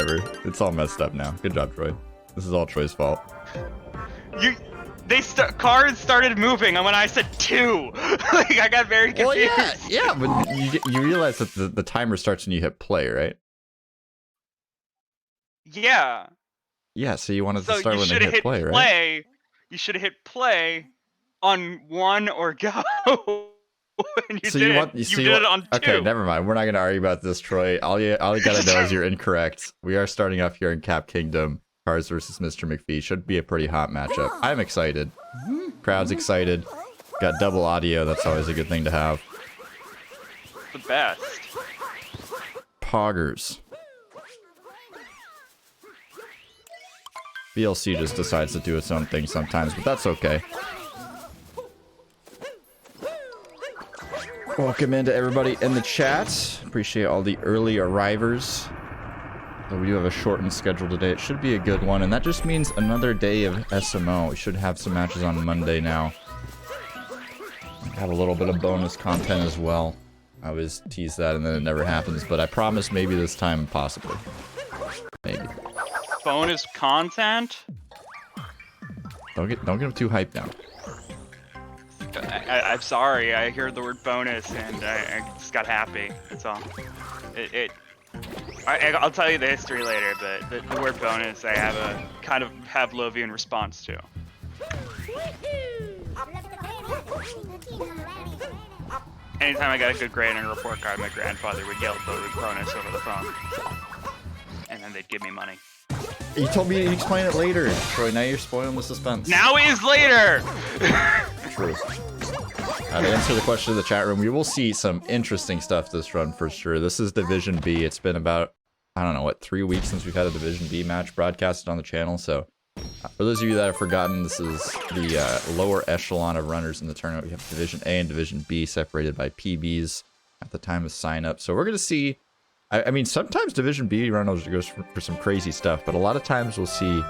whatever. It's all messed up now. Good job, Troy. This is all Troy's fault. Cars started moving, and when I said 2, like I got very confused. Well, yeah, but you realize that the timer starts when you hit play, right? Yeah. Yeah, so you wanted to start when they hit play, right? You should have hit play on 1 or go. And you did it on 2. Okay, never mind. We're not gonna argue about this, Troy. All you gotta know is you're incorrect. We are starting off here in Cap Kingdom. Cars versus Mr. McFee should be a pretty hot matchup. I'm excited. Crowd's excited. Got double audio. That's always a good thing to have. The best. Poggers. VLC just decides to do its own thing sometimes, but that's okay. Welcome into everybody in the chat. Appreciate all the early arrivers. So we do have a shortened schedule today. It should be a good one, and that just means another day of SMO. We should have some matches on Monday now. Have a little bit of bonus content as well. I always tease that, and then it never happens, but I promise maybe this time, possibly. Maybe. Bonus content? Don't get them too hyped now. I'm sorry. I heard the word bonus, and I just got happy. That's all. I'll tell you the history later, but the word bonus I have a kind of Pavlovian response to. Anytime I got a good grade on a report card, my grandfather would yell the word bonus over the phone. And then they'd give me money. You told me to explain it later, Troy. Now you're spoiling the suspense. Now is later! True. To answer the question in the chat room, we will see some interesting stuff this run for sure. This is Division B. It's been about, I don't know, what, 3 weeks since we've had a Division B match broadcasted on the channel. So for those of you that have forgotten, this is the lower echelon of runners in the tournament. We have Division A and Division B separated by PBs at the time of sign up. So we're going to see, I mean, sometimes Division B runners goes for some crazy stuff, but a lot of times we'll see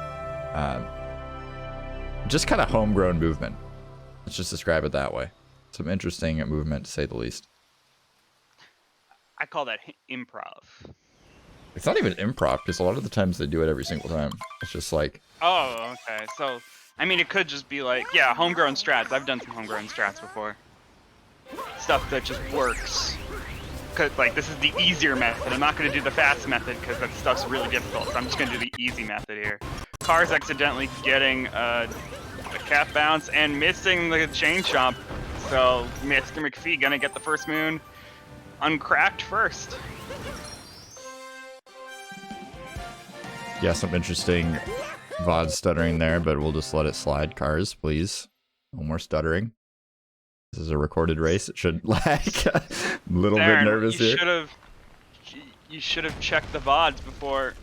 just kind of homegrown movement. Let's just describe it that way. Some interesting movement, to say the least. I call that improv. It's not even improv, because a lot of the times they do it every single time. It's just like... Oh, okay. So, I mean, it could just be like, yeah, homegrown strats. I've done some homegrown strats before. Stuff that just works. Cause, like, this is the easier method. I'm not going to do the fast method, because that stuff's really difficult. So I'm just going to do the easy method here. Cars accidentally getting a cap bounce and missing the chain chomp. So, Mr. McFee gonna get the first moon uncracked first. Yeah, some interesting VOD stuttering there, but we'll just let it slide. Cars, please. No more stuttering. This is a recorded race. It should lag. I'm a little bit nervous here. You should have checked the VODs before.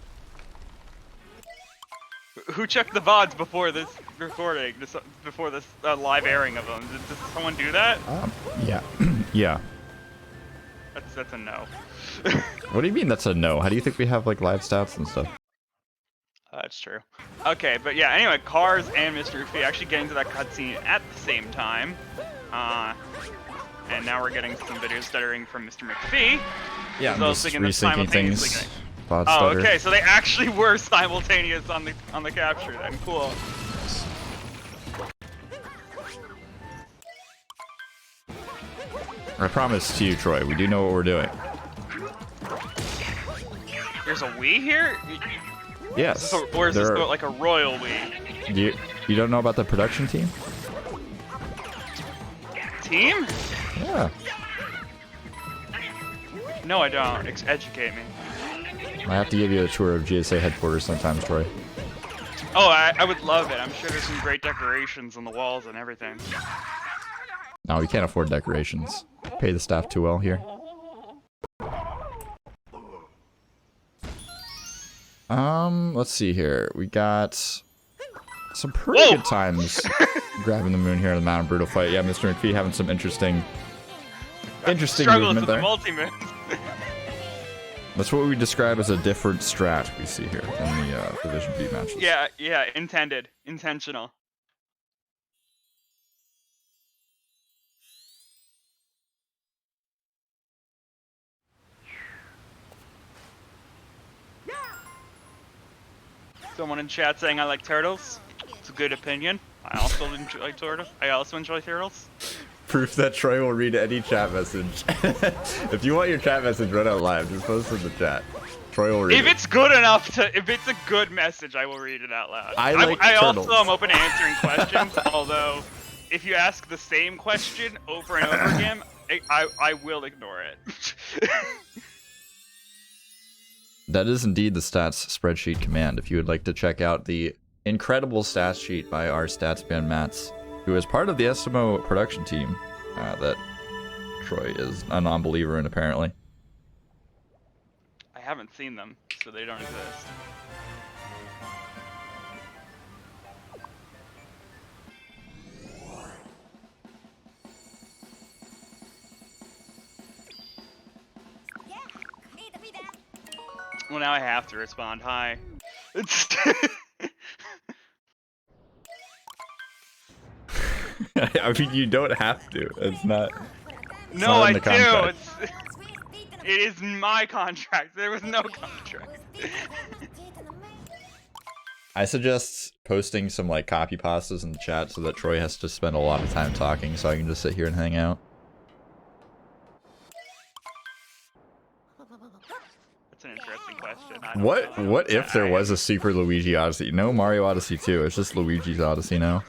Who checked the VODs before this recording, before this live airing of them? Does someone do that? Yeah. Yeah. That's a no. What do you mean that's a no? How do you think we have like live stats and stuff? That's true. Okay, but yeah, anyway, Cars and Mr. McFee actually getting to that cutscene at the same time. And now we're getting some video stuttering from Mr. McFee. Yeah, I'm just resyncing things. Oh, okay, so they actually were simultaneous on the capture then. Cool. I promise to you, Troy, we do know what we're doing. There's a we here? Yes. Or is this like a royal we? You don't know about the production team? Team? Yeah. No, I don't. Educate me. I have to give you a tour of GSA headquarters sometimes, Troy. Oh, I would love it. I'm sure there's some great decorations on the walls and everything. No, we can't afford decorations. Pay the staff too well here. Let's see here. We got some pretty good times grabbing the moon here in the Mountain Brutal fight. Yeah, Mr. McFee having some interesting movement there. That's what we describe as a different strat we see here in the Division B matches. Yeah, intentional. Someone in chat saying I like turtles. It's a good opinion. I also enjoy turtles. I also enjoy turtles. Proof that Troy will read any chat message. If you want your chat message read out live, just post it in the chat. Troy will read If it's good enough to, if it's a good message, I will read it out loud. I turtles. also am open to answering questions, although if you ask the same question over and over again, I will ignore it. That is indeed the stats spreadsheet command. If you would like to check out the incredible stats sheet by our stats man Mats, who is part of the SMO production team that Troy is a non-believer in, apparently. I haven't seen them, so they don't exist. Well, now I have to respond. Hi. I mean, you don't have to. It's not. No, I do. It is my contract. There was no contract. I suggest posting some like copy pastas in the chat so that Troy has to spend a lot of time talking, so I can just sit here and hang out. That's an interesting question. What if there was a Super Luigi Odyssey? No Mario Odyssey 2. It's just Luigi's Odyssey now.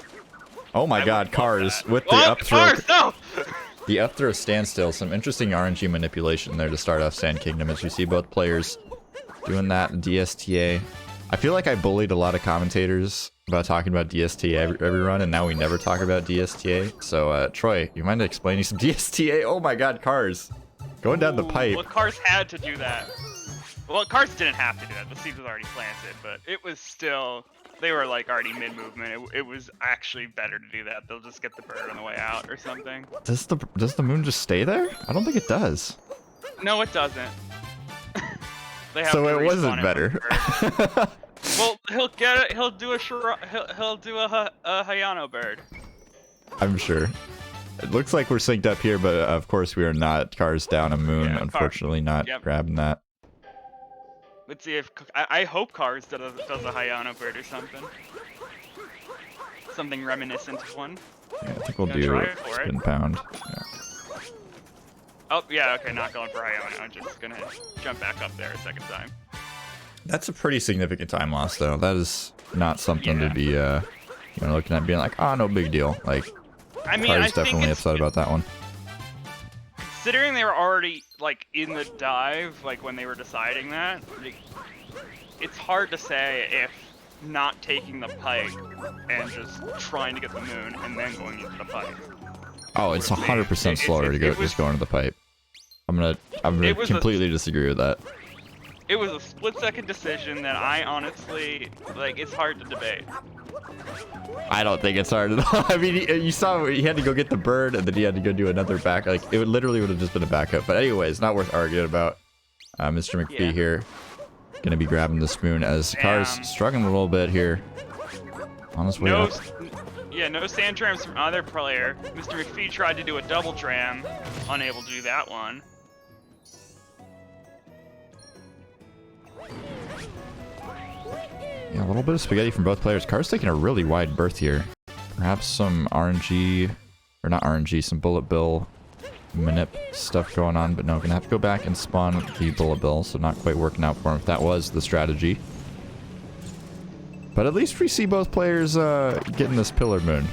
Oh my God, Cars with the up throw. Cars, no! The up throw standstill. Some interesting RNG manipulation there to start off Sand Kingdom, as you see both players doing that DSTA. I feel like I bullied a lot of commentators about talking about DSTA every run, and now we never talk about DSTA. So, Troy, you mind explaining some DSTA? Oh my God, Cars. Going down the pipe. Well, Cars had to do that. Well, Cars didn't have to do that. The seed was already planted, but it was still... They were like already mid-movement. It was actually better to do that. They'll just get the bird on the way out or something. Does the moon just stay there? I don't think it does. No, it doesn't. They have so to it wasn't better. Well, he'll get it. He'll do a Hayano bird. I'm sure. It looks like we're synced up here, but of course we are not. Cars down a moon. Yeah, unfortunately, not grabbing that. Let's see if I hope Cars does a Hayano bird or something. Something reminiscent of one. Yeah, I think we'll do a spin pound. Yeah. Oh yeah, okay, not going for Hayano. I'm just gonna jump back up there a second time. That's a pretty significant time loss, though. That is not something to be, looking at being like, oh, no big deal. Like, I mean, Cars definitely upset about that one. Considering they were already like in the dive, like when they were deciding that, like, it's hard to say if not taking the pipe and just trying to get the moon and then going into the pipe. Oh, it's 100% slower to go just going to the pipe. I'm gonna completely disagree with that. It was a split-second decision that I honestly, like, it's hard to debate. I don't think it's hard at all. I mean, you saw he had to go get the bird, and then he had to go do another back. Like, it literally would have just been a backup. But anyways, not worth arguing about. MrMcFee here, gonna be grabbing the spoon as Cars struggling a little bit here. On his way up. Yeah, no sand trams from either player. MrMcFee tried to do a double tram, unable to do that one. Yeah, a little bit of spaghetti from both players. Cars taking a really wide berth here. Perhaps some RNG, or not RNG, some bullet bill manip stuff going on, but no, gonna have to go back and spawn the bullet bill, so not quite working out for him if that was the strategy. But at least we see both players getting this pillar moon.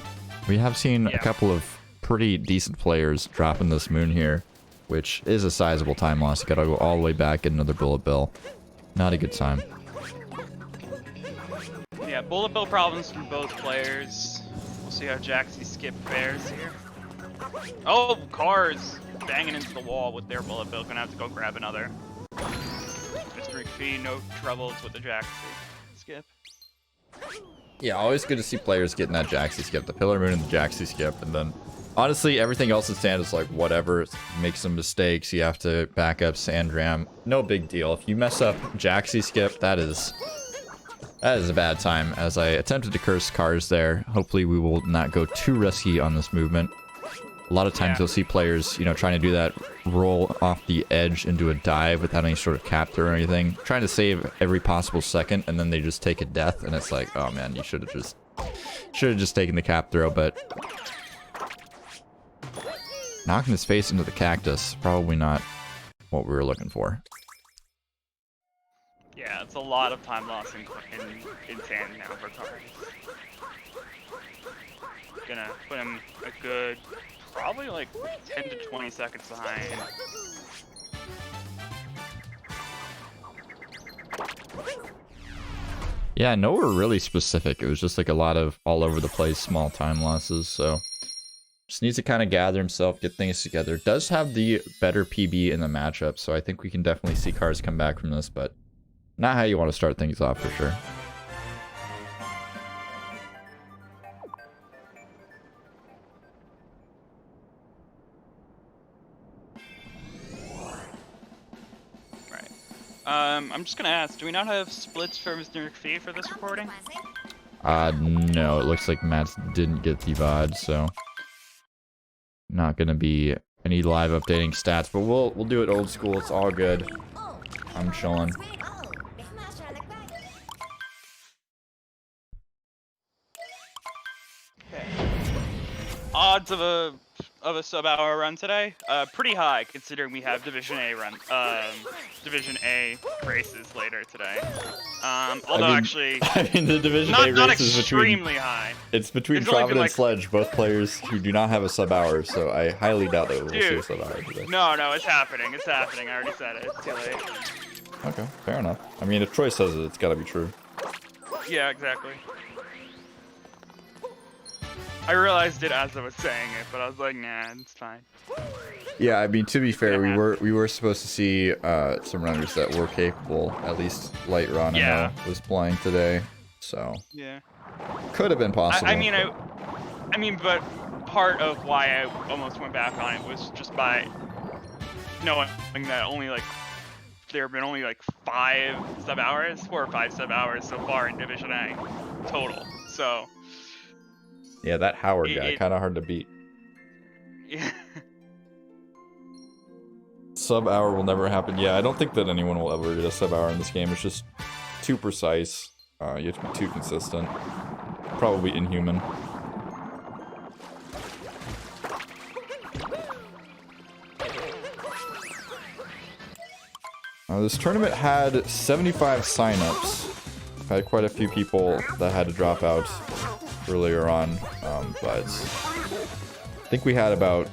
We have seen a couple of pretty decent players dropping this moon here, which is a sizable time loss. You gotta go all the way back, get another bullet bill. Not a good time. Yeah, bullet bill problems from both players. We'll see how Jaxie Skip fares here. Oh, Cars banging into the wall with their bullet bill. Gonna have to go grab another. MrMcFee, no troubles with the Jaxie Skip. Yeah, always good to see players getting that Jaxie Skip, the Pillar Moon and the Jaxie Skip, and then honestly everything else in stand is like whatever. Make some mistakes, you have to back up Sand Ram. No big deal. If you mess up Jaxie Skip, that is a bad time, as I attempted to curse Cars there. Hopefully we will not go too risky on this movement. A lot of times Yeah. you'll see players, you know, trying to do that roll off the edge into a dive without any sort of capture or anything, trying to save every possible second, and then they just take a death, and it's like, oh man, you should have just taken the cap throw. But knocking his face into the cactus, probably not what we were looking for. Yeah, it's a lot of time lost in sand now for cars. Gonna put him a good, probably like 10 to 20 seconds behind. Yeah, nowhere really specific. It was just like a lot of all over the place small time losses, so just needs to kind of gather himself, get things together. Does have the better PB in the matchup, so I think we can definitely see cars come back from this, but not how you want to start things off for sure. I'm just gonna ask, do we not have splits for MrMcFee for this recording? No, it looks like Matt didn't get the VOD, so not gonna be any live updating stats, but we'll do it old school. It's all good. I'm chilling. Okay. Odds of a sub-hour run today, pretty high considering we have Division A races later today. Although actually, I mean the Division A not race is extremely high. It's between It's only been, Providence like- Sledge, both players who do not have a sub hour, so I highly doubt that we'll see a Dude. sub hour today. No, it's happening. It's happening. I already said it. It's too late. Okay, fair enough. I mean, if Troy says it, it's gotta be true. Yeah, exactly. I realized it as I was saying it, but I was like, nah, it's fine. Yeah, I mean, to be fair, Yeah. we were supposed to see some runners that were capable. At least Light Ron Yeah. was playing today, so Yeah. could have been possible. I mean, but part of why I almost went back on it was just by knowing that there have been only like 4 or 5 sub hours so far in Division A total. So Yeah, that Howard guy, it- kind of hard to beat. yeah. Sub hour will never happen. Yeah, I don't think that anyone will ever get a sub hour in this game. It's just too precise. You have to be too consistent. Probably inhuman. This tournament had 75 signups. Had quite a few people that had to drop out earlier on, but I think we had about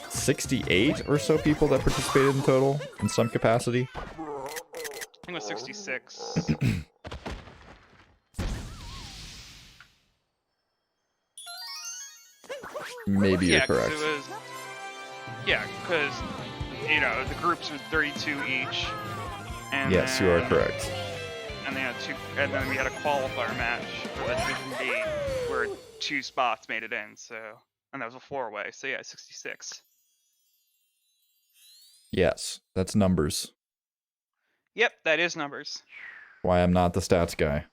68 or so people that participated in total in some capacity. I think it was 66. Maybe you're Yeah, 'cause correct. it was. Yeah, because you know the groups were 32 each. And Yes, you are correct. And then we had a qualifier match for the Division B where 2 spots made it in. So, and that was a 4-way. So yeah, 66. Yes, that's numbers. Yep, that is numbers, Why I'm not the stats guy.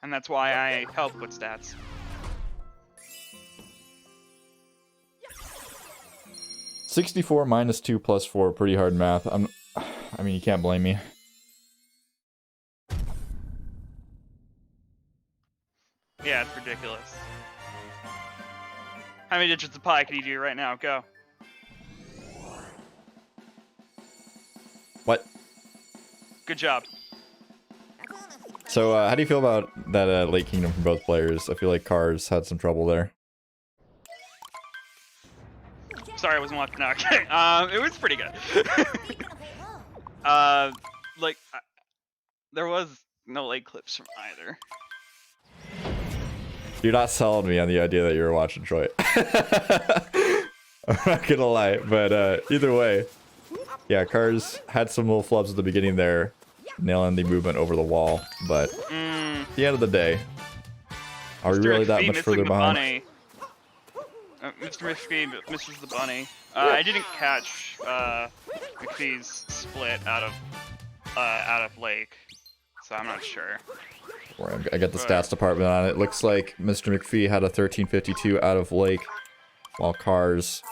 and that's why I help with stats. $64 minus 2 plus 4, pretty hard math. I mean, you can't blame me. Yeah, it's ridiculous. How many digits of pi can you do right now? Go. What? Good job. So, how do you feel about that late kingdom from both players? I feel like Cars had some trouble there. Sorry, I wasn't watching. No, okay. It was pretty good. There was no late clips from either. You're not selling me on the idea that you were watching Troy. I'm not gonna lie, but either way, yeah, Cars had some little flubs at the beginning there, nailing the movement over the wall, but at the end of the day, are we really that much further behind? MrMcFee misses the bunny. I didn't catch McFee's split out of Lake, so I'm not sure. I got the stats department on it. Looks like Mr. McPhee had a 1352 out of Lake, while Cars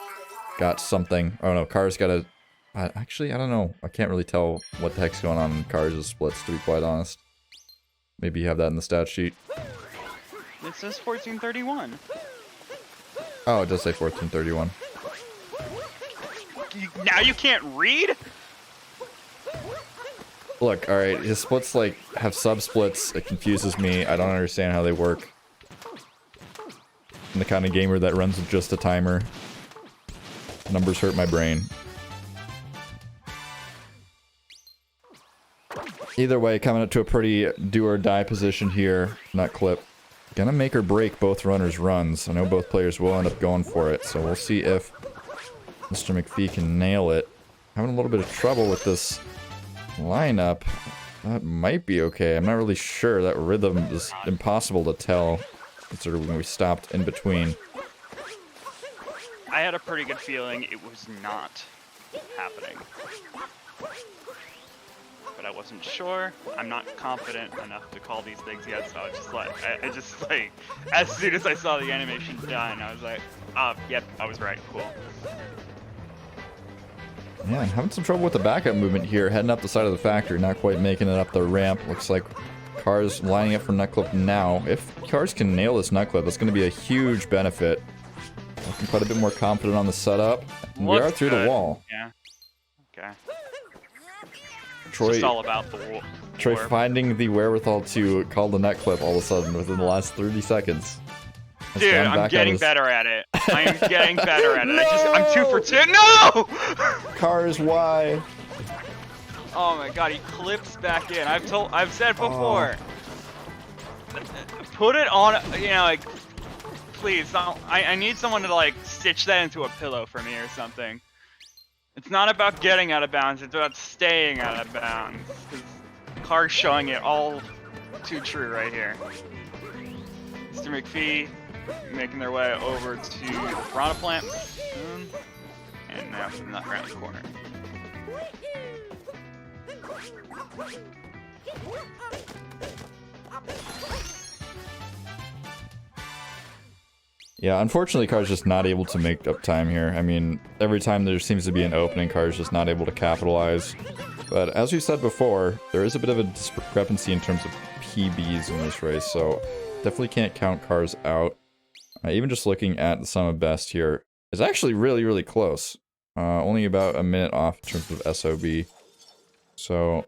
got something. Oh no, Cars got a... actually, I don't know. I can't really tell what the heck's going on in Cars' splits, to be quite honest. Maybe you have that in the stat sheet. It says 1431. Oh, it does say 1431. Now you can't read? Look, alright, his splits, like, have sub-splits. It confuses me. I don't understand how they work. I'm the kind of gamer that runs with just a timer. Numbers hurt my brain. Either way, coming up to a pretty do-or-die position here. Nut clip. Gonna make or break both runners' runs. I know both players will end up going for it, so we'll see if Mr. McPhee can nail it. Having a little bit of trouble with this lineup. That might be okay. I'm not really sure. That rhythm is impossible to tell, considering we stopped in between. I had a pretty good feeling it was not happening. But I wasn't sure. I'm not confident enough to call these things yet, so I just like, as soon as I saw the animation done, I was like, yep, I was right, cool. Yeah, I'm having some trouble with the backup movement here, heading up the side of the factory, not quite making it up the ramp. Looks like Cars lining up for nut clip now. If Cars can nail this nut clip, it's going to be a huge benefit. Looking quite a bit more confident on the setup. And we are through the wall. Yeah. Okay. Troy, it's just all about the wall. Troy finding the wherewithal to call the nut clip all of a sudden within the last 30 seconds. Dude, I'm getting better at it. I am getting better at it. I'm 2 for 2. No! Cars, why? Oh my god, he clips back in. I've said before. Put it on, you know, like, please, I need someone to, like, stitch that into a pillow for me or something. It's not about getting out of bounds, it's about staying out of bounds. Because Car's showing it all too true right here. Mr. McPhee making their way over to the piranha plant. And now from that around the corner. Yeah, unfortunately, Car's just not able to make up time here. I mean, every time there seems to be an opening, Car's just not able to capitalize. But as we said before, there is a bit of a discrepancy in terms of PBs in this race, so definitely can't count Cars out. Even just looking at the sum of best here is actually really, really close. Only about a minute off in terms of SOB. So,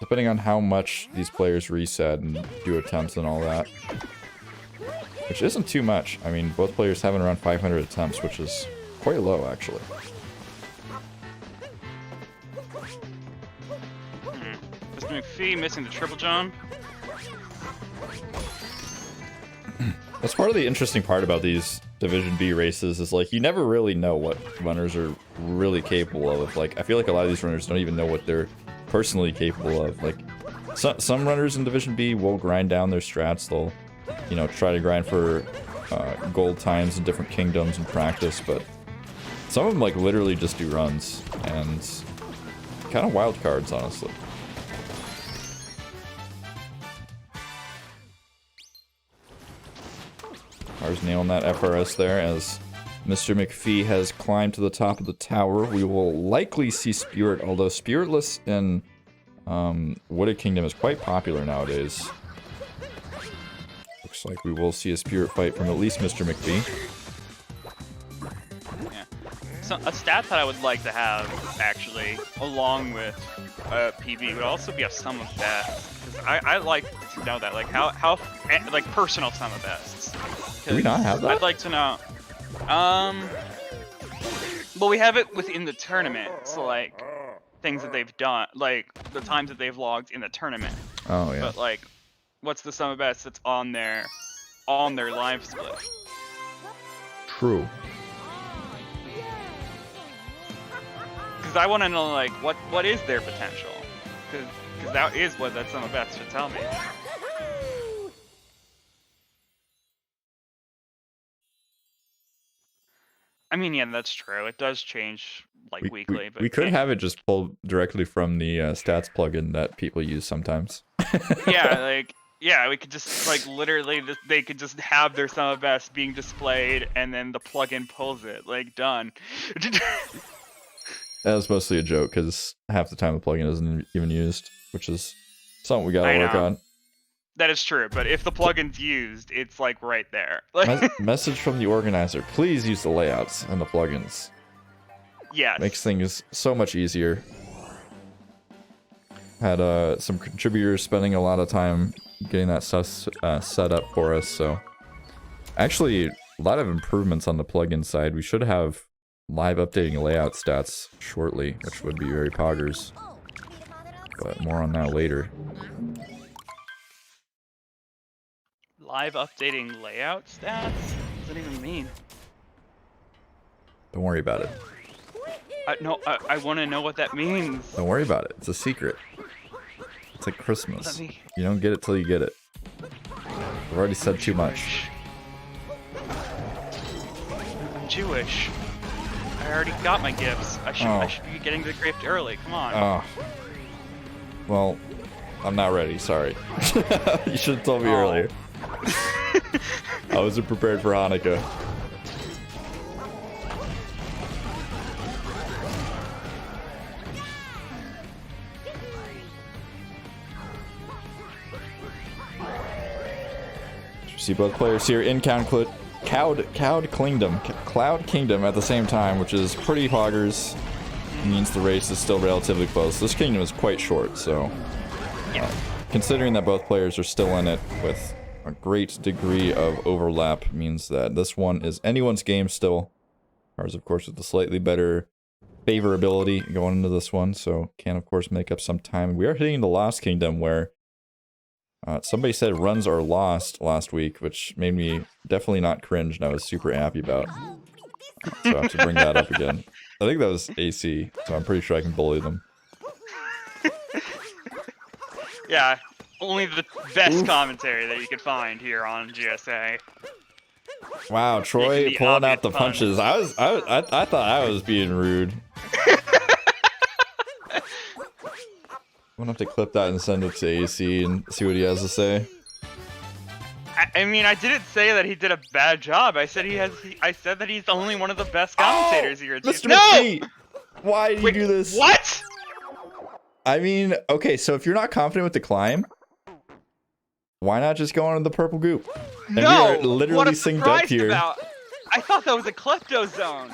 depending on how much these players reset and do attempts and all that, which isn't too much. I mean, both players having around 500 attempts, which is quite low, actually. Mr. McPhee missing the triple jump. That's part of the interesting part about these Division B races is, like, you never really know what runners are really capable of. Like, I feel like a lot of these runners don't even know what they're personally capable of. Like, some runners in Division B will grind down their strats. They'll, you know, try to grind for gold times in different kingdoms and practice, but some of them, like, literally just do runs, and kind of wild cards, honestly. Cars nailing that FRS there as Mr. McPhee has climbed to the top of the tower. We will likely see Spirit, although Spiritless in Wooded Kingdom is quite popular nowadays. Looks like we will see a Spirit fight from at least Mr. McPhee. Yeah. So a stat that I would like to have, actually, along with PB, would also be a sum of bests. I like to know that, like, how like, personal sum of bests. Do we not have that? I'd like to know. Well, we have it within the tournament, so, like, things that they've done, like, the times that they've logged in the tournament. Oh, yeah. But, like, what's the sum of best that's on their live split? True. Because I want to know, like, what is their potential? Because that is what that sum of best should tell me. I mean, yeah, that's true. It does change, like, weekly. But we could have it just pulled directly from the stats plugin that people use sometimes. Yeah, like, Yeah, we could just like literally, they could just have their sum of best being displayed, and then the plugin pulls it. Like done. That was mostly a joke because half the time the plugin isn't even used, which is something we gotta I work know. on. That is true, but if the plugin's used, it's like right there. Like, Message from the organizer: please use the layouts and the plugins. yes. Makes things so much easier. Had some contributors spending a lot of time getting that stuff set up for us, so actually a lot of improvements on the plugin side. We should have live updating layout stats shortly, which would be very poggers, but more on that later. Live updating layout stats? What does that even mean? Don't worry about it. No, I want to know what that means. Don't worry about it. It's a secret. It's like Christmas. Let me- You don't get it till you get it. I've already said too much. I'm Jewish. I already got my gifts. I should be getting the gift early. Come on. Oh. Well, I'm not ready. Sorry. You should have told me earlier. I wasn't prepared for Hanukkah. See both players here in Cloud Kingdom at the same time, which is pretty poggers. Means the race is still relatively close. This kingdom is quite short, so considering that both players are still in it with a great degree of overlap, means that this one is anyone's game still. Ours, of course, with the slightly better favorability going into this one, so can of course make up some time. We are hitting the Lost Kingdom, where somebody said runs are lost last week, which made me definitely not cringe, and I was super happy about. So I have to bring that up again. I think that was AC, so I'm pretty sure I can bully them. Yeah, only the best commentary that you could find here on GSA. Wow, Troy pulling out the punches. I thought I was being rude. I'm gonna have to clip that and send it to AC and see what he has to say. I mean, I didn't say that he did a bad job. I said I said that he's only one of the best commentators here. Mr. McFee! Why did you do this? What? I mean, okay, so if you're not confident with the climb, why not just go on to the purple goop? And No! we are literally What I'm synced up surprised here. about. I thought that was a klepto zone.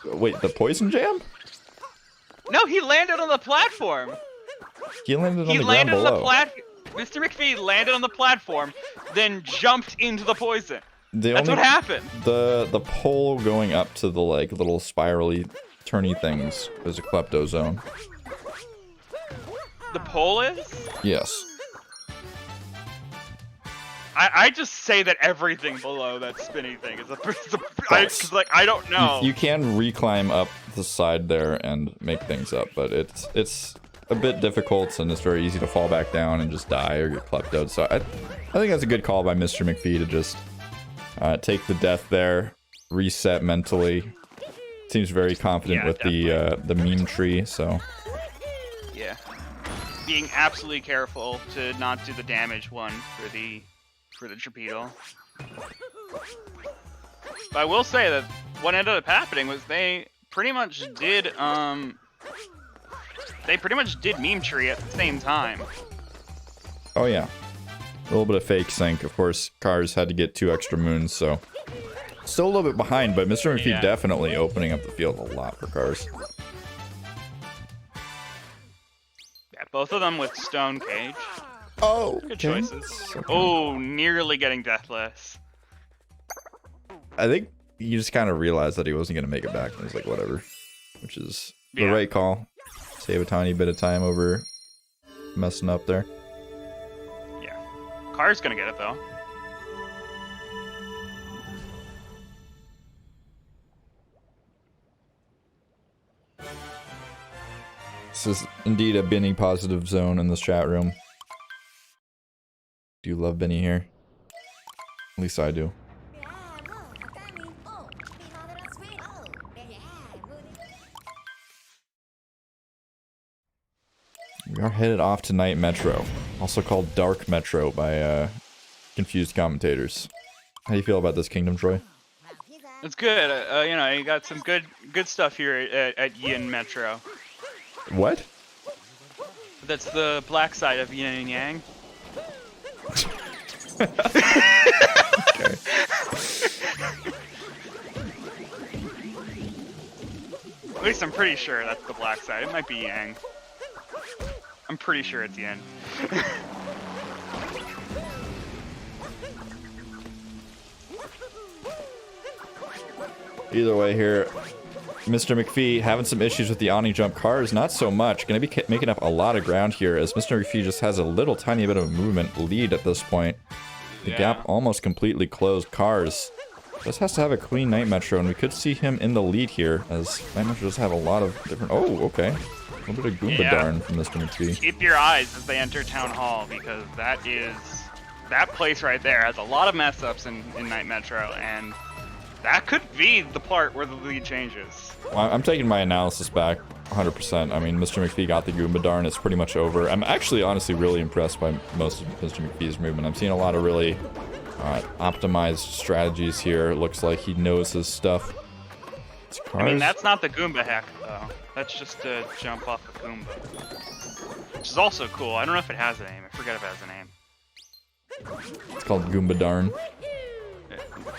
Wait, the poison jam? No, he landed on the platform. He landed on the ground below. Mr. McFee landed on the platform, then jumped into the poison. That's what happened. The pole going up to the like little spirally, turny things is a klepto zone. The pole is? Yes. I just say that everything below that spinny thing is cause like I don't know. You can reclimb up the side there and make things up, but it's a bit difficult, and it's very easy to fall back down and just die or get kleptoed. So I think that's a good call by Mr. McFee to just take the death there, reset mentally. Seems very confident with the meme tree, so. Yeah. Being absolutely careful to not do the damage one for the torpedo. But I will say that what ended up happening was they pretty much did meme tree at the same time. Oh yeah. A little bit of fake sync. Of course, cars had to get 2 extra moons, so still a little bit behind, but Mr. McFee definitely opening up the field a lot for cars. Yeah, both of them with stone cage. Oh, good choices. Okay. Oh, nearly getting deathless. I think he just kind of realized that he wasn't going to make it back, and he was like, whatever. Which is the right call. Save a tiny bit of time over messing up there. Yeah. Car's going to get it, though. This is indeed a Benny positive zone in this chat room. Do you love Benny here? At least I do. We are headed off to Night Metro. Also called Dark Metro by confused commentators. How do you feel about this Kingdom, Troy? It's good. You know, you got some good stuff here at Yin Metro. What? That's the black side of Yin and Yang. Okay. At least I'm pretty sure that's the black side. It might be Yang. I'm pretty sure it's Yin. Either way here, MrMcFee having some issues with the Oni jump. Cars, not so much. Going to be making up a lot of ground here as MrMcFee just has a little tiny bit of a movement lead at this point. The gap almost completely closed. Cars just has to have a clean Night Metro, and we could see him in the lead here as Night Metro does have a lot of different... Oh, okay. A little bit of Goomba darn from MrMcFee. Keep your eyes as they enter Town Hall, because that place right there has a lot of mess ups in Night Metro, and that could be the part where the lead changes. Well, I'm taking my analysis back 100%. I mean, MrMcFee got the Goomba darn. It's pretty much over. I'm actually honestly really impressed by most of MrMcFee's movement. I'm seeing a lot of really optimized strategies here. It looks like he knows his stuff. I mean, that's not the Goomba hack, though. That's just to jump off the Goomba. Which is also cool. I don't know if it has a name. I forget if it has a name. It's called Goomba darn.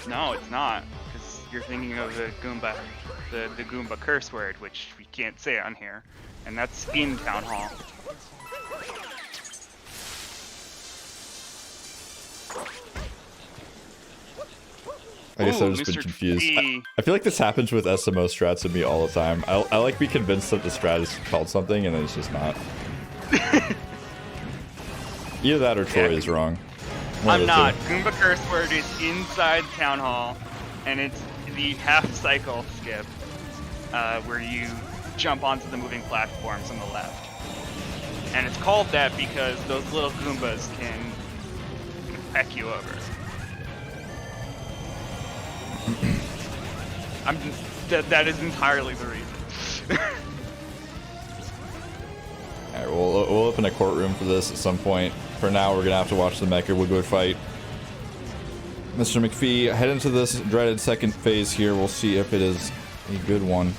No, it's not. Because you're thinking of the Goomba, the Goomba curse word, which we can't say on here. And that's in Town Hall. I guess I've just been confused. I feel like this happens with SMO strats and me all the time. I like be convinced that the strat is called something and then it's just not. Either that or Troy is wrong. I'm not. Goomba curse word is inside Town Hall, and it's the half cycle skip, where you jump onto the moving platforms on the left. And it's called that because those little Goombas can peck you over. That is entirely the reason. Alright, we'll open a courtroom for this at some point. For now, we're gonna have to watch the Mecha Wiggler fight. MrMcFee, head into this dreaded second phase here. We'll see if it is a good one.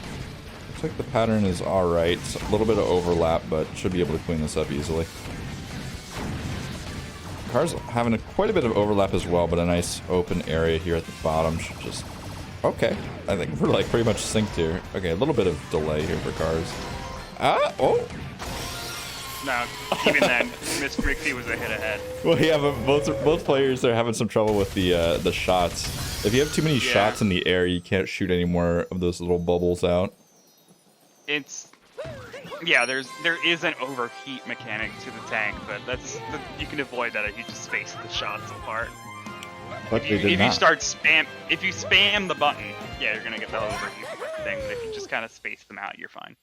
Looks like the pattern is alright. It's a little bit of overlap, but should be able to clean this up easily. Car's having quite a bit of overlap as well, but a nice open area here at the bottom should just... Okay, I think we're like pretty much synced here. Okay, a little bit of delay here for Cars. Oh! No, even then, MrMcFee was a hit ahead. Well, yeah, but both players are having some trouble with the shots. If you have too many shots in the air, you can't shoot any more of those little bubbles out. Yeah, there is an overheat mechanic to the tank, but you can avoid that if you just space the shots apart. But if you spam the button, yeah, you're gonna get the overheat thing. But if you just kind of space them out, you're fine.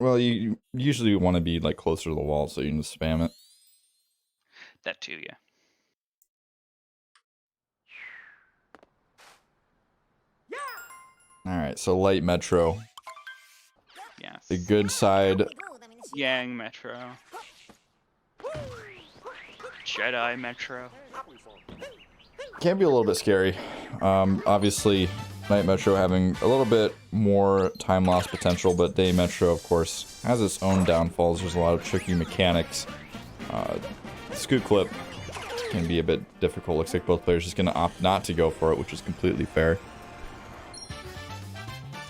Well, you usually want to be like closer to the wall, so you can just spam it. That too, yeah. All right, so light Metro. Yes. The good side. Yang Metro. Jedi Metro. Can be a little bit scary. Obviously, Night Metro having a little bit more time loss potential, but Day Metro, of course, has its own downfalls. There's a lot of tricky mechanics. Scoot Clip can be a bit difficult. Looks like both players just going to opt not to go for it, which is completely fair.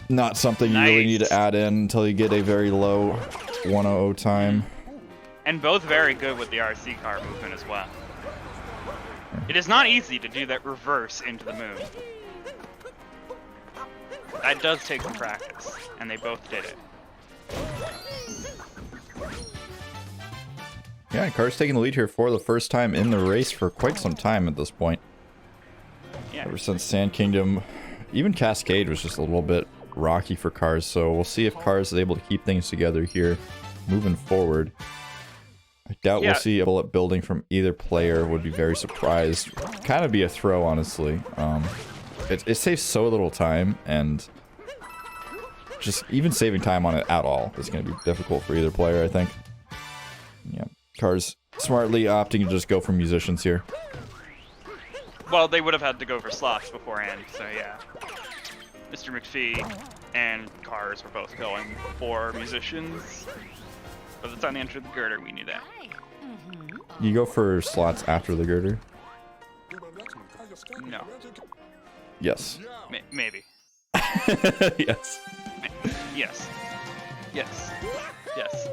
Not something you really need to add in until you get a very low 1:00 time. And both very good with the RC car movement as well. It is not easy to do that reverse into the moon. That does take some practice, and they both did it. Yeah, Car's taking the lead here for the first time in the race for quite some time at this point. Yeah. Ever since Sand Kingdom, even Cascade was just a little bit rocky for Cars, so we'll see if Cars is able to keep things together here moving forward. I doubt we'll see a bullet building from either player. Would be very surprised. Kind of be a throw, honestly. It saves so little time, and just even saving time on it at all is going to be difficult for either player, I think. Yeah, Cars smartly opting to just go for musicians here. Well, they would have had to go for slots beforehand, so yeah. MrMcFee and Cars were both going for musicians. By the time they entered the girder, we knew that. You go for slots after the girder? No. Yes. Maybe. Yes. Yes. Yes. Yes.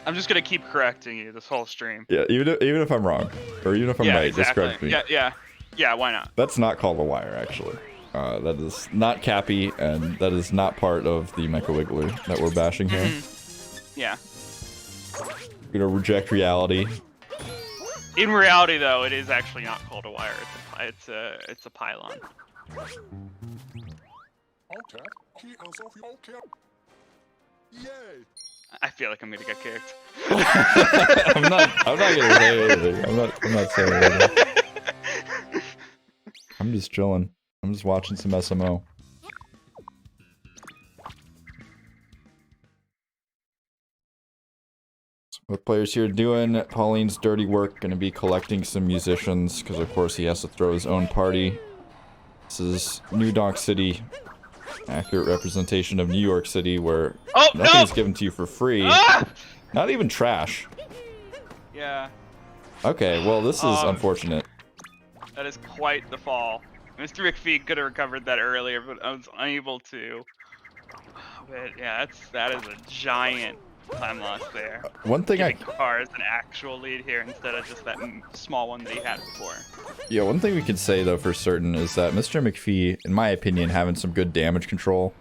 I'm just gonna keep correcting you this whole stream. Yeah, even if I'm wrong, or even if I'm right, exactly. just correct me. Yeah, why not? That's not called a wire, actually. That is not Cappy, and that is not part of the Mecha Wiggler that we're bashing here. Yeah. We're gonna reject reality. In reality, though, it is actually not called a wire. It's a pylon. I feel like I'm gonna get kicked. I'm not gonna say anything. I'm not saying anything. I'm just chilling. I'm just watching some SMO. What players here doing? Pauline's dirty work, gonna be collecting some musicians, because of course he has to throw his own party. This is New Donk City. Accurate representation of New York City, where nothing's given to you for free. Ah! Not even trash. Yeah. Okay, well this is unfortunate. That is quite the fall. MrMcFee could have recovered that earlier, but I was unable to. But yeah, that is a giant time loss there. One thing Giving Cars an actual lead here instead of just that small one that he had before. Yeah, one thing we can say though for certain is that MrMcFee, in my opinion, having some good damage control.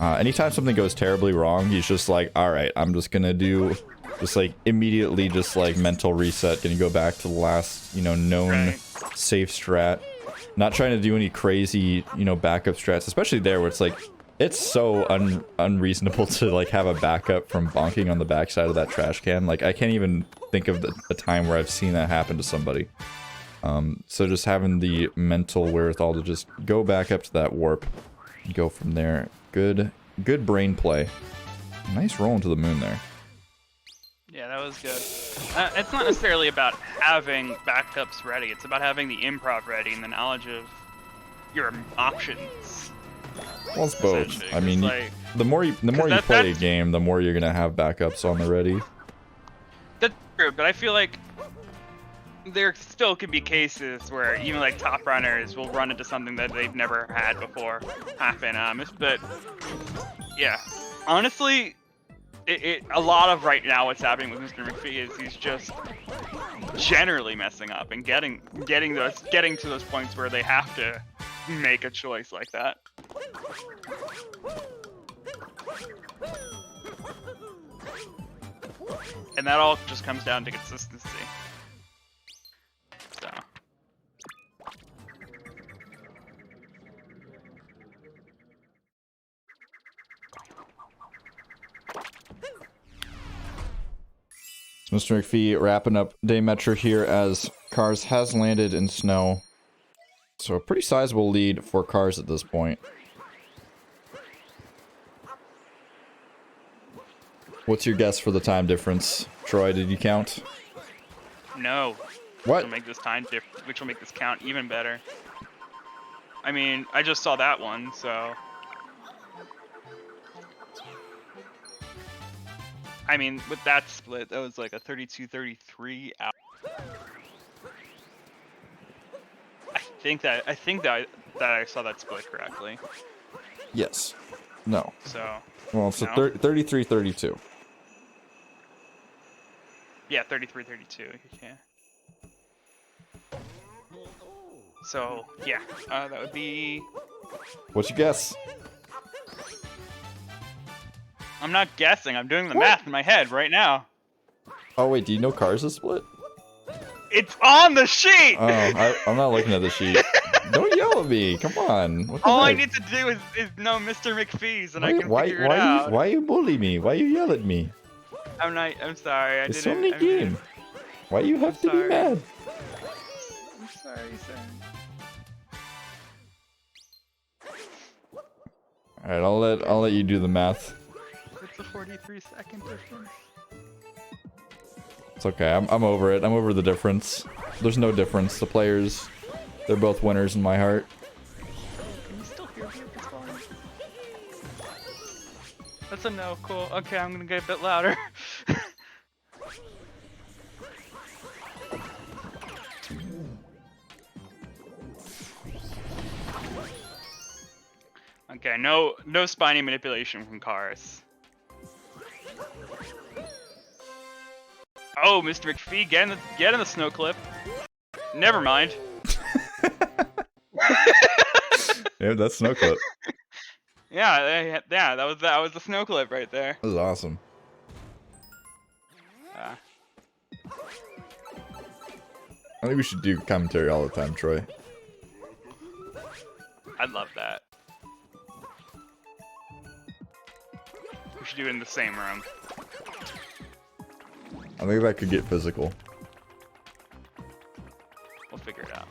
Anytime something goes terribly wrong, he's just like, all right, I'm just gonna do, just like immediately, just like mental reset, gonna go back to the last, known safe strat. Not trying to do any crazy, backup strats, especially there where it's like, it's so unreasonable to like have a backup from bonking on the backside of that trash can. Like I can't even think of a time where I've seen that happen to somebody. So just having the mental wherewithal to just go back up to that warp and go from there. Good brain play. Nice roll into the moon there. Yeah, that was good. It's not necessarily about having backups ready. It's about having the improv ready and the knowledge of your options. Well, it's both. I mean, like, the more you play a game, the more you're gonna have backups on the ready. That's true, but I feel like there still could be cases where even like top runners will run into something that they've never had before happen. But yeah, honestly, a lot of right now what's happening with MrMcFee is he's just generally messing up and getting to those points where they have to make a choice like that. And that all just comes down to consistency. So. MrMcFee wrapping up Day Metro here as Cars has landed in snow. So a pretty sizable lead for Cars at this point. What's your guess for the time difference? Troy, did you count? No. What? Which will make this count even better. I mean, I just saw that one, so. I mean, with that split, that was like a 32-33 out. I think that I saw that split correctly. Yes. No. So. Well, it's no? 33-32. Yeah, 33-32. Yeah. So yeah, that would be. What's your guess? I'm not guessing. I'm doing the math in my head right now. Oh wait, do you know Cars is split? It's on the sheet. Oh, I'm not looking at the sheet. Don't yell at me. Come on. What the All I heck? need to do is know MrMcFee's, and I can figure it why out. Why you bully me? Why you yell at me? I'm sorry. It's only a game. Why you have to be mad? I'm sorry, sir. All right, I'll let you do the math. It's a 43-second difference. It's okay. I'm over it. I'm over the difference. There's no difference. The players, they're both winners in my heart. Can you still hear me if it's falling? That's a no. Cool. Okay, I'm gonna get a bit louder. Okay, no spiny manipulation from Cars. Oh, MrMcFee, get in the snow clip. Never mind. Yeah, that's snow clip. Yeah, that was the snow clip right there. That was awesome. I think we should do commentary all the time, Troy. I'd love that. We should do it in the same room. I think that could get physical. We'll figure it out.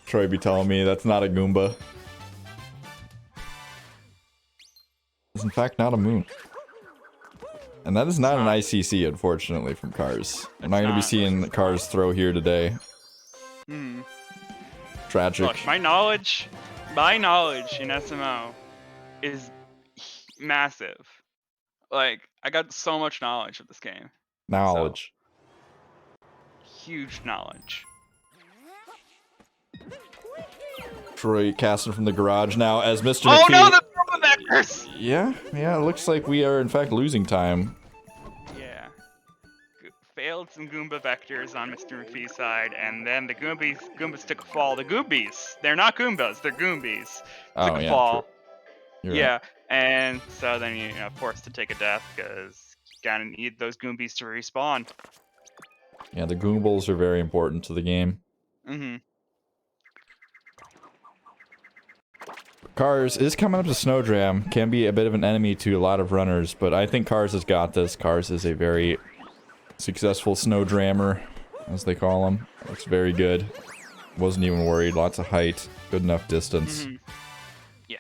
Troy be telling me that's not a Goomba. It's in fact not a moon. And that is not an ICC, unfortunately, from Cars. I'm not going to be seeing Cars throw here today. Hmm. Tragic. Look, my knowledge in SMO is massive. Like, I got so much knowledge of this game. Knowledge. So, huge knowledge. Troy casting from the garage now as Mr. Oh McFee. no, the vectors! Yeah, it looks like we are in fact losing time. Yeah. Failed some Goomba vectors on MrMcFee's side, and then the Goombas took a fall. The Goombies, they're not Goombas, they're Goombies. Took a fall. Yeah, right. And so then you're forced to take a death because you gotta need those Goombies to respawn. Yeah, the Goombles are very important to the game. Mm-hmm. Cars is coming up to Snowdram, can be a bit of an enemy to a lot of runners, but I think Cars has got this. Cars is a very successful Snowdrammer, as they call him. Looks very good. Wasn't even worried, lots of height, good enough distance. Mm-hmm. Yeah.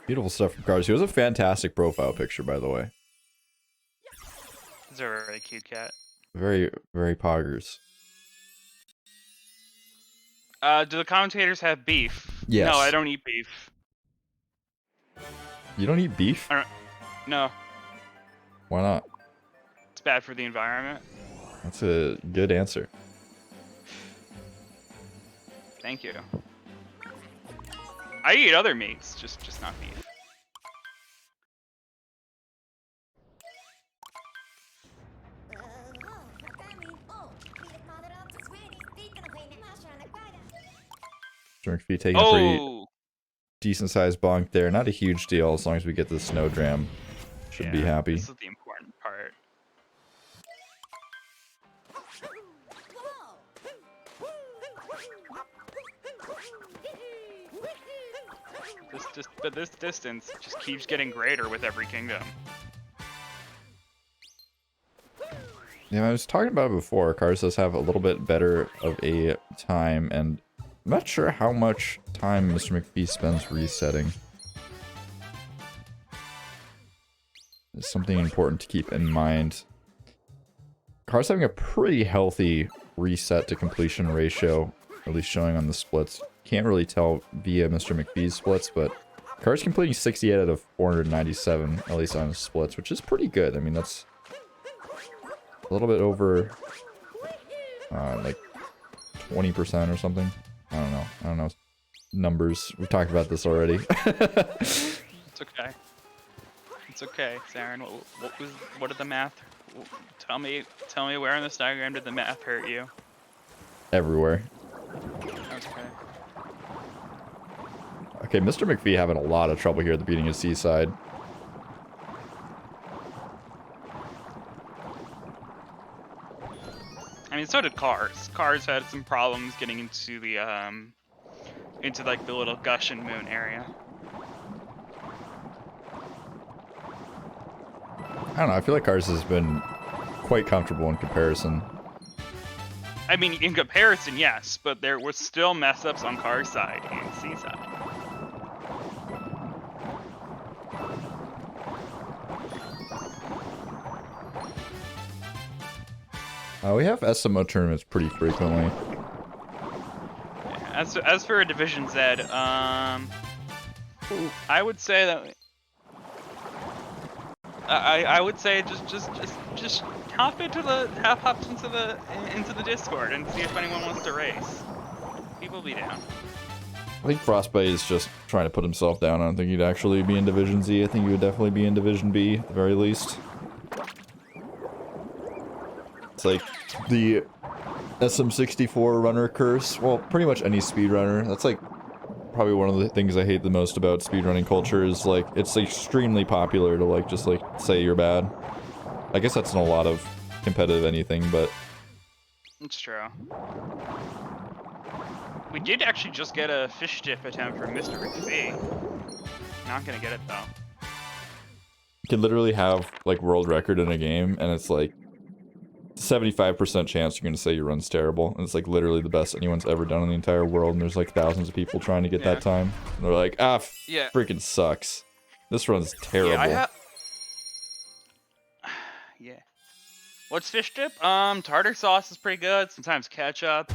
Beautiful stuff from Cars. He was a fantastic profile picture, by the way. He's a really cute cat. Very, very poggers. Do the commentators have beef? Yes. No, I don't eat beef. You don't eat beef? No. Why not? It's bad for the environment. That's a good answer. Thank you. I eat other meats, just not beef. McFee taking a pretty decent sized bonk there. Not a huge deal as long as we get the Snowdram. Should be happy. This is the important part. But this distance just keeps getting greater with every kingdom. Yeah, I was talking about it before. Cars does have a little bit better of a time, and I'm not sure how much time Mr. McFee spends resetting. It's something important to keep in mind. Cars having a pretty healthy reset to completion ratio, at least showing on the splits. Can't really tell via Mr. McFee's splits, but Cars completing 68 out of 497, at least on his splits, which is pretty good. I mean, that's a little bit over, like 20% or something. I don't know. Numbers. We've talked about this already. It's okay. It's okay, Saren. What did the math? Tell me where in this diagram did the math hurt you? Everywhere. That's okay. Okay, Mr. McFee having a lot of trouble here at the beginning of Seaside. I mean, so did Cars. Cars had some problems getting into the like the little Gushin Moon area. I don't know, I feel like Cars has been quite comfortable in comparison. I mean, in comparison, yes, but there were still mess ups on car side and C side. We have SMO tournaments pretty frequently. Yeah, as for a Division Z, I would say that I would say just hop into the Discord and see if anyone wants to race. People be down. I think Frostbite is just trying to put himself down. I don't think he'd actually be in Division Z. I think he would definitely be in Division B at the very least. It's like the SM64 runner curse. Well, pretty much any speedrunner. That's like probably one of the things I hate the most about speedrunning culture is like it's extremely popular to like just like say you're bad. I guess that's in a lot of competitive anything, but It's true. We did actually just get a fish dip attempt from MrMcFee. Not gonna get it though. you can literally have like world record in a game and it's like 75% chance you're gonna say your run's terrible, and it's like literally the best anyone's ever done in the entire world, and there's like thousands of people trying to get that time. And they're like, Yeah. freaking sucks. This run's terrible. Yeah, yeah. What's fish dip? Tartar sauce is pretty good. Sometimes ketchup.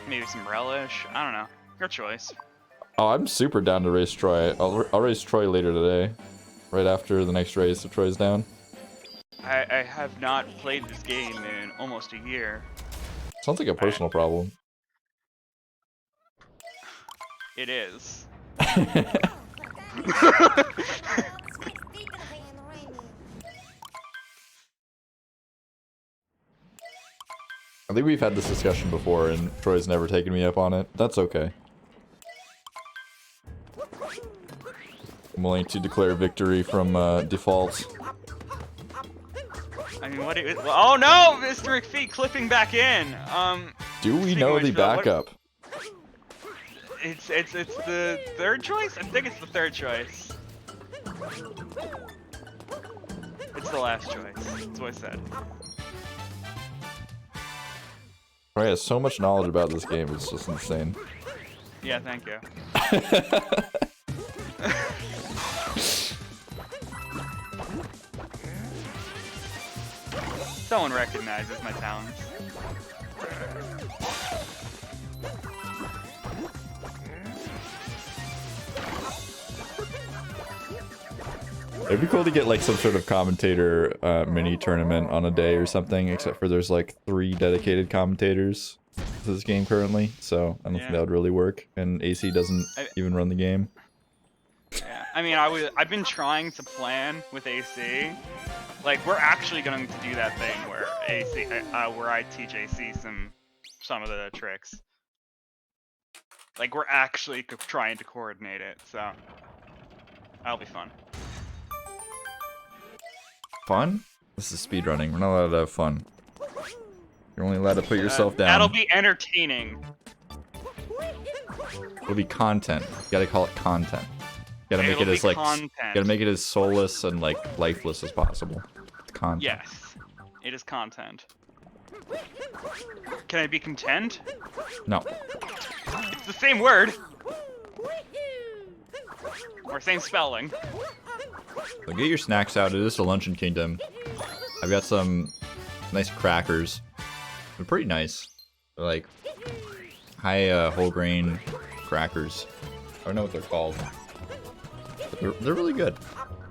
Maybe some relish. I don't know. Your choice. Oh, I'm super down to race Troy. I'll race Troy later today, right after the next race if Troy's down. I have not played this game in almost a year. Sounds like a personal problem. It is. I think we've had this discussion before and Troy's never taken me up on it. That's okay. I'm willing to declare victory from default. I mean, what? Oh no, MrMcFee clipping back in. Do we know the backup? It's the third choice. I think it's the third choice. It's the last choice. That's what I said. Troy has so much knowledge about this game. It's just insane. Yeah, thank you. Someone recognizes my talents. It'd be cool to get like some sort of commentator mini tournament on a day or something, except for there's like 3 dedicated commentators to this game currently, so I don't think that would really work, and AC doesn't even run the game. Yeah, I mean, I've been trying to plan with AC. Like, we're actually going to do that thing where where I teach AC some of the tricks. Like, we're actually trying to coordinate it, so that'll be fun. Fun? This is speedrunning. We're not allowed to have fun. You're only allowed to put yourself down. That'll be entertaining. It'll be content. You gotta call it content. You gotta make it as like content. you gotta make it as soulless and like lifeless as possible. It's content. Yes, it is content. Can I be content? No. It's the same word. Or same spelling. So get your snacks out. It is the Luncheon Kingdom. I've got some nice crackers. They're pretty nice. They're like high whole grain crackers. I don't know what they're called. But they're really good.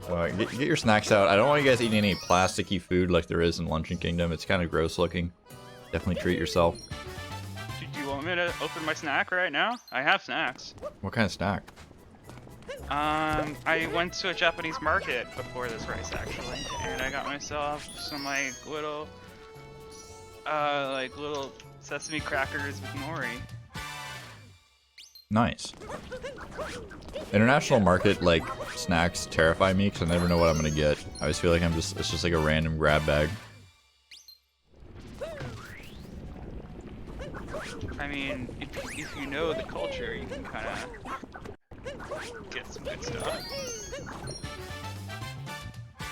Get your snacks out. I don't want you guys eating any plasticky food like there is in Luncheon Kingdom. It's kind of gross looking. Definitely treat yourself. Do you want me to open my snack right now? I have snacks. What kind of snack? I went to a Japanese market before this race actually, and I got myself some like little sesame crackers with nori. Nice. International market like snacks terrify me because I never know what I'm gonna get. I always feel like it's just like a random grab bag. I mean, if you know the culture, you can kind of get some good stuff.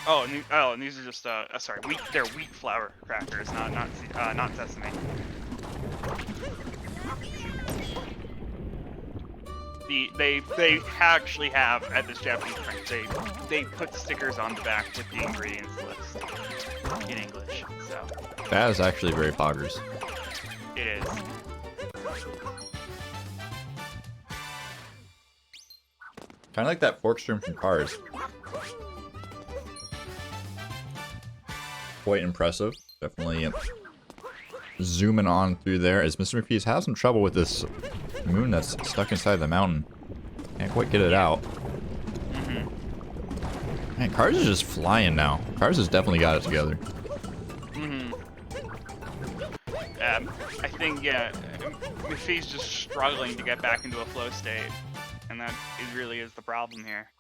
and these are just sorry, they're wheat flour crackers, not sesame. They actually have at this Japanese print, they put stickers on the back with the ingredients list in English. So that is actually very poggers. it is. Kind of like that fork stream from Cars. Quite impressive. Definitely zooming on through there as MrMcFee's has some trouble with this moon that's stuck inside the mountain. Can't quite get it out. Man, Cars is just flying now. Cars has definitely got it together. I think, yeah, McFee's just struggling to get back into a flow state. And that really is the problem here.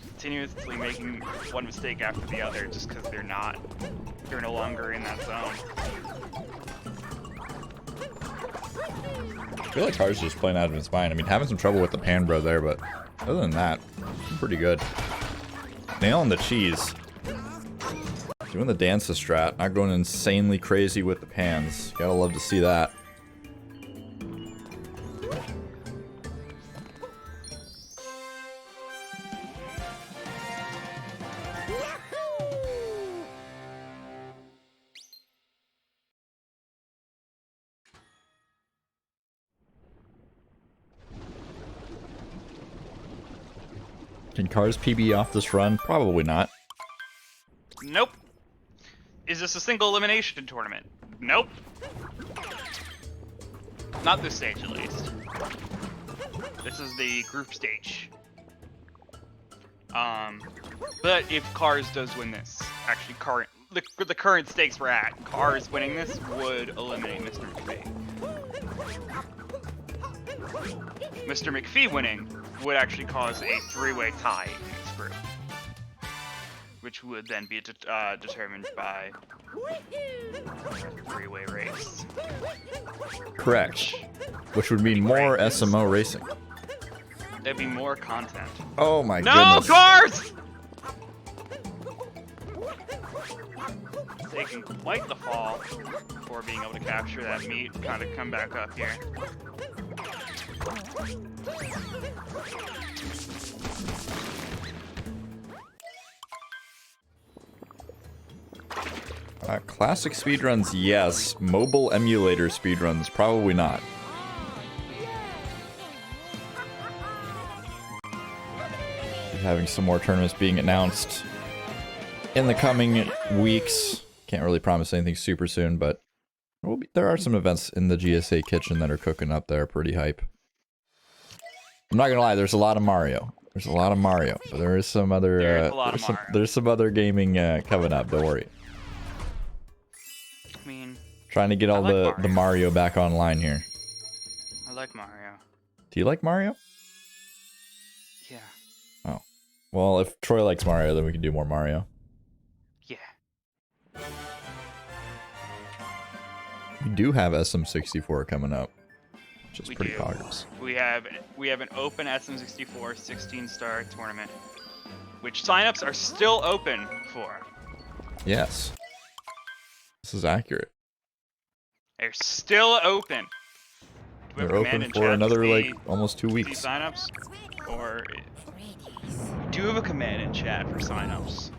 Continuously making one mistake after the other just because they're no longer in that zone. I feel like Cars is just playing out of his mind. I mean, having some trouble with the pan bro there, but other than that, pretty good. Nailing the cheese. Doing the dance strat, not going insanely crazy with the pans. Gotta love to see that. Can Cars PB off this run? Probably not. Nope. Is this a single elimination tournament? Nope. Not this stage, at least. This is the group stage. But if Cars does win this, actually, the current stakes we're at, Cars winning this would eliminate MrMcFee. MrMcFee winning would actually cause a three-way tie in this group, which would then be determined by a three-way race. Correct. Which would mean more SMO racing. There'd be more content. Oh my No, goodness. Cars! Taking quite the fall before being able to capture that meat, kind of come back up here. Classic speedruns, yes. Mobile emulator speedruns, probably not. Having some more tournaments being announced in the coming weeks. Can't really promise anything super soon, but there are some events in the GSA kitchen that are cooking up that are pretty hype. I'm not gonna lie, there's a lot of Mario. There's a lot of Mario, but there is some other there's some other gaming coming up. Don't worry. I mean, Trying to get all the Mario back online here. I like Mario. Do you like Mario? Yeah. Oh. Well, if Troy likes Mario, then we can do more Mario. Yeah. We do have SM64 coming up, which is pretty poggers. We have an open SM64 16-star tournament, which signups are still open for. Yes. This is accurate. They're still open. They're open for another, like, almost 2 weeks. Signups, or do you have a command in chat for signups?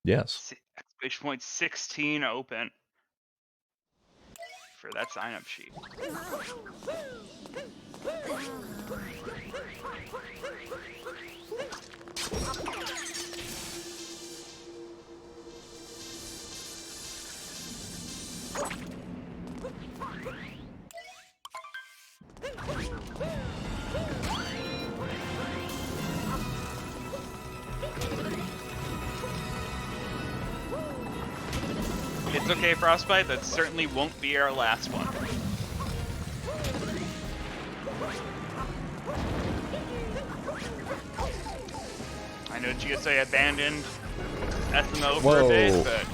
Yes. Exclamation point 16 open for that sign-up sheet. It's okay, Frostbite, that certainly won't be our last one. I know GSA abandoned SMO for a bit, but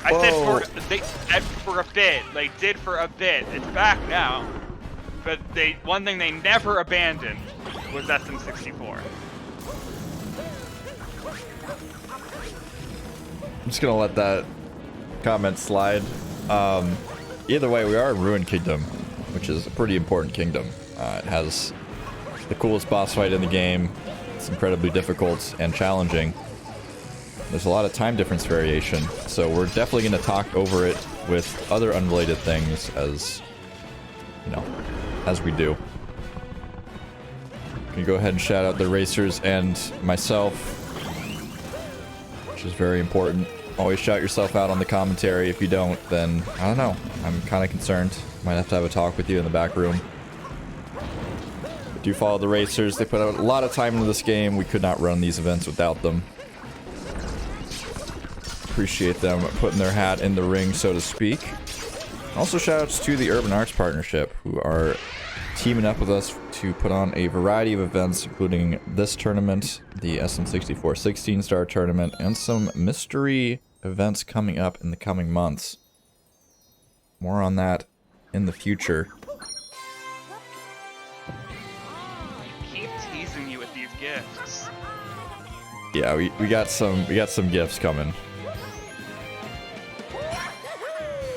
I said for a bit, like did for a bit. It's back now. But one thing they never abandoned was SM64. I'm just gonna let that comment slide. Either way, we are in Ruined Kingdom, which is a pretty important kingdom. It has the coolest boss fight in the game. It's incredibly difficult and challenging. There's a lot of time difference variation, so we're definitely going to talk over it with other unrelated things as, you know, as we do. I'm gonna go ahead and shout out the racers and myself, which is very important. Always shout yourself out on the commentary. If you don't, then I don't know. I'm kind of concerned. Might have to have a talk with you in the back room. But do follow the racers. They put out a lot of time into this game. We could not run these events without them. Appreciate them putting their hat in the ring, so to speak. Also shoutouts to the Urban Arts Partnership, who are teaming up with us to put on a variety of events, including this tournament, the SM64 16-star tournament, and some mystery events coming up in the coming months. More on that in the future. I keep teasing you with these gifts. Yeah, we got some gifts coming.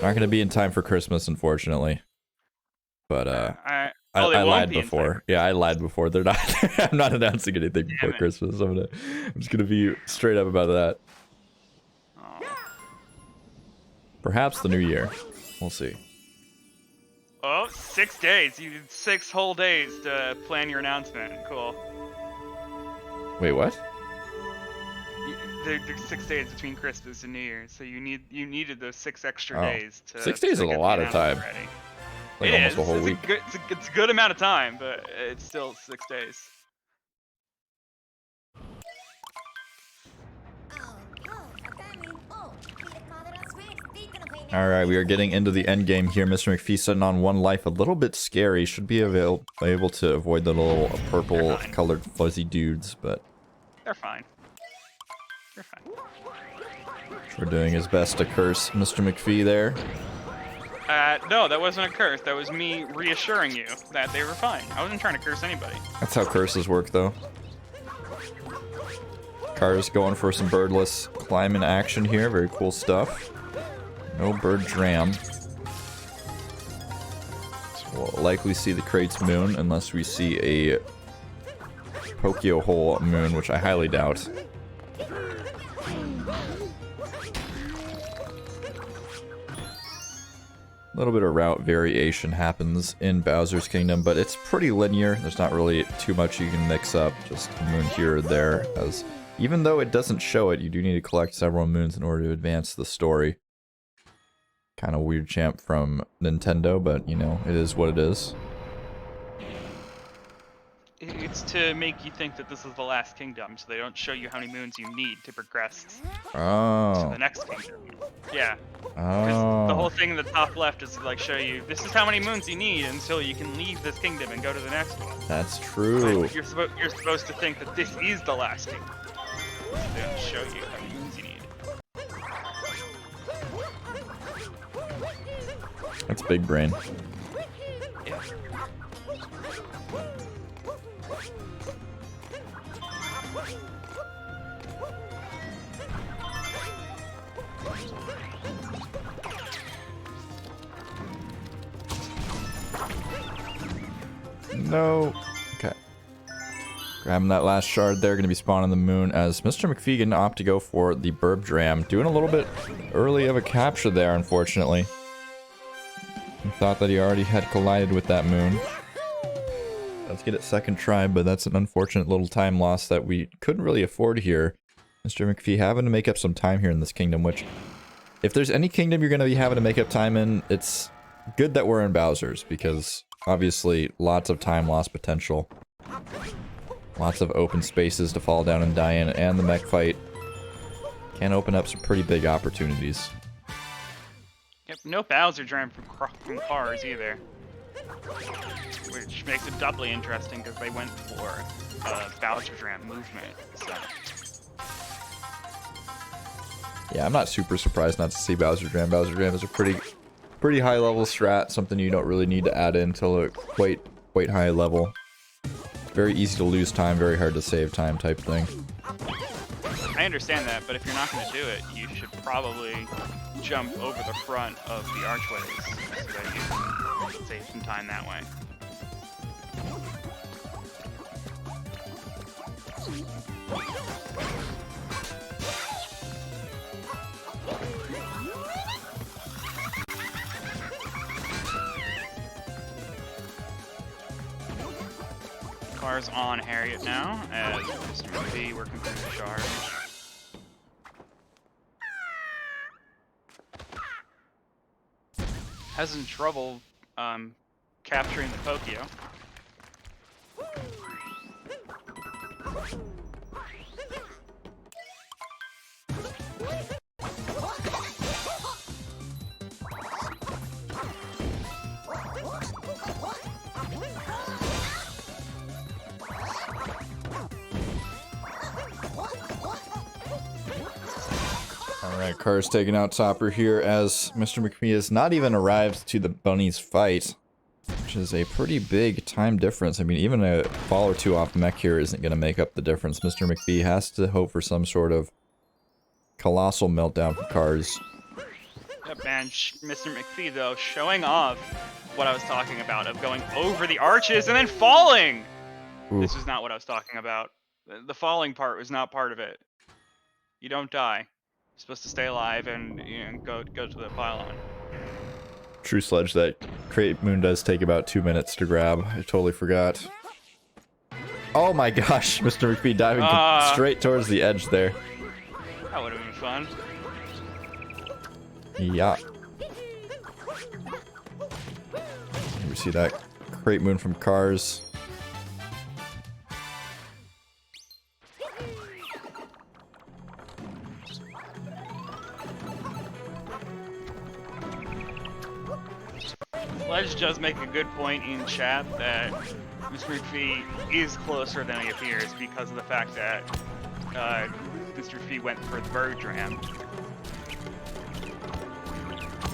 Not gonna be in time for Christmas, unfortunately. But I lied before. Yeah, I lied before. They're not. I'm not announcing anything before Christmas. I'm just gonna be straight up about that. Oh. Perhaps the new year. We'll see. Oh, 6 days. You did 6 whole days to plan your announcement. Cool. Wait, what? There's 6 days between Christmas and New Year's, so you needed those 6 extra Oh. days to. 6 days is a get lot the of time. announcement ready. Like It almost is. a whole It's week. It's a good amount of time, but it's still 6 days. Alright, we are getting into the end game here. MrMcFee sitting on 1 life. A little bit scary. Should be able to avoid the little purple colored fuzzy dudes, but They're fine. They're fine. we're doing his best to curse MrMcFee there. No, that wasn't a curse. That was me reassuring you that they were fine. I wasn't trying to curse anybody. That's how curses work, though. Cars going for some birdless climbing action here. Very cool stuff. No bird dram. So we'll likely see the crate's moon unless we see a Pokio hole moon, which I highly doubt. A little bit of route variation happens in Bowser's Kingdom, but it's pretty linear. There's not really too much you can mix up, just a moon here or there. As even though it doesn't show it, you do need to collect several moons in order to advance the story. Kind of weird champ from Nintendo, but you know, it is what it is. It's to make you think that this is the last kingdom, so they don't show you how many moons you need to progress to Oh. the next kingdom. Yeah. Oh. The whole thing in the top left is to like show you this is how many moons you need until you can leave this kingdom and go to the next one. That's true. Like, you're supposed to think that this is the last kingdom. They don't show you how many moons you need. That's big brain. Yeah. No. Okay. Grabbing that last shard there, gonna be spawning the moon as MrMcFee gonna opt to go for the burb dram. Doing a little bit early of a capture there, unfortunately. He thought that he already had collided with that moon. Let's get it second try, but that's an unfortunate little time loss that we couldn't really afford here. MrMcFee having to make up some time here in this kingdom, which, if there's any kingdom you're gonna be having to make up time in, it's good that we're in Bowser's, because obviously lots of time loss potential. Lots of open spaces to fall down and die in, and the mech fight can open up some pretty big opportunities. Yep, no Bowser Dram from cars either. Which makes it doubly interesting because they went for Bowser Dram movement, so. Yeah, I'm not super surprised not to see Bowser Dram. Bowser Dram is a pretty high level strat, something you don't really need to add in until a quite high level. Very easy to lose time, very hard to save time type thing. I I understand that, but if you're not going to do it, you should probably jump over the front of the archways so that you can save some time that way. Cars on Harriet now, as MrMcFee working through the charge. Having trouble capturing the Tokyo. Alright, Cars taking out Topper here as MrMcFee has not even arrived to the bunny's fight, which is a pretty big time difference. I mean, even a fall or two off mech here isn't going to make up the difference. MrMcFee has to hope for some sort of colossal meltdown for Cars. Yep, and MrMcFee, though, showing off what I was talking about, of going over the arches and then falling! Ooh. This was not what I was talking about. The falling part was not part of it. You don't die. You're supposed to stay alive and go to the pylon. True Sledge, that Crate Moon does take about 2 minutes to grab. I totally forgot. Oh my gosh, MrMcFee diving straight towards the edge there. That would have been fun. Yeah. We see that Crate Moon from Cars. Ledge does make a good point in chat that MrMcFee is closer than he appears because of the fact that MrMcFee went for the bird ram.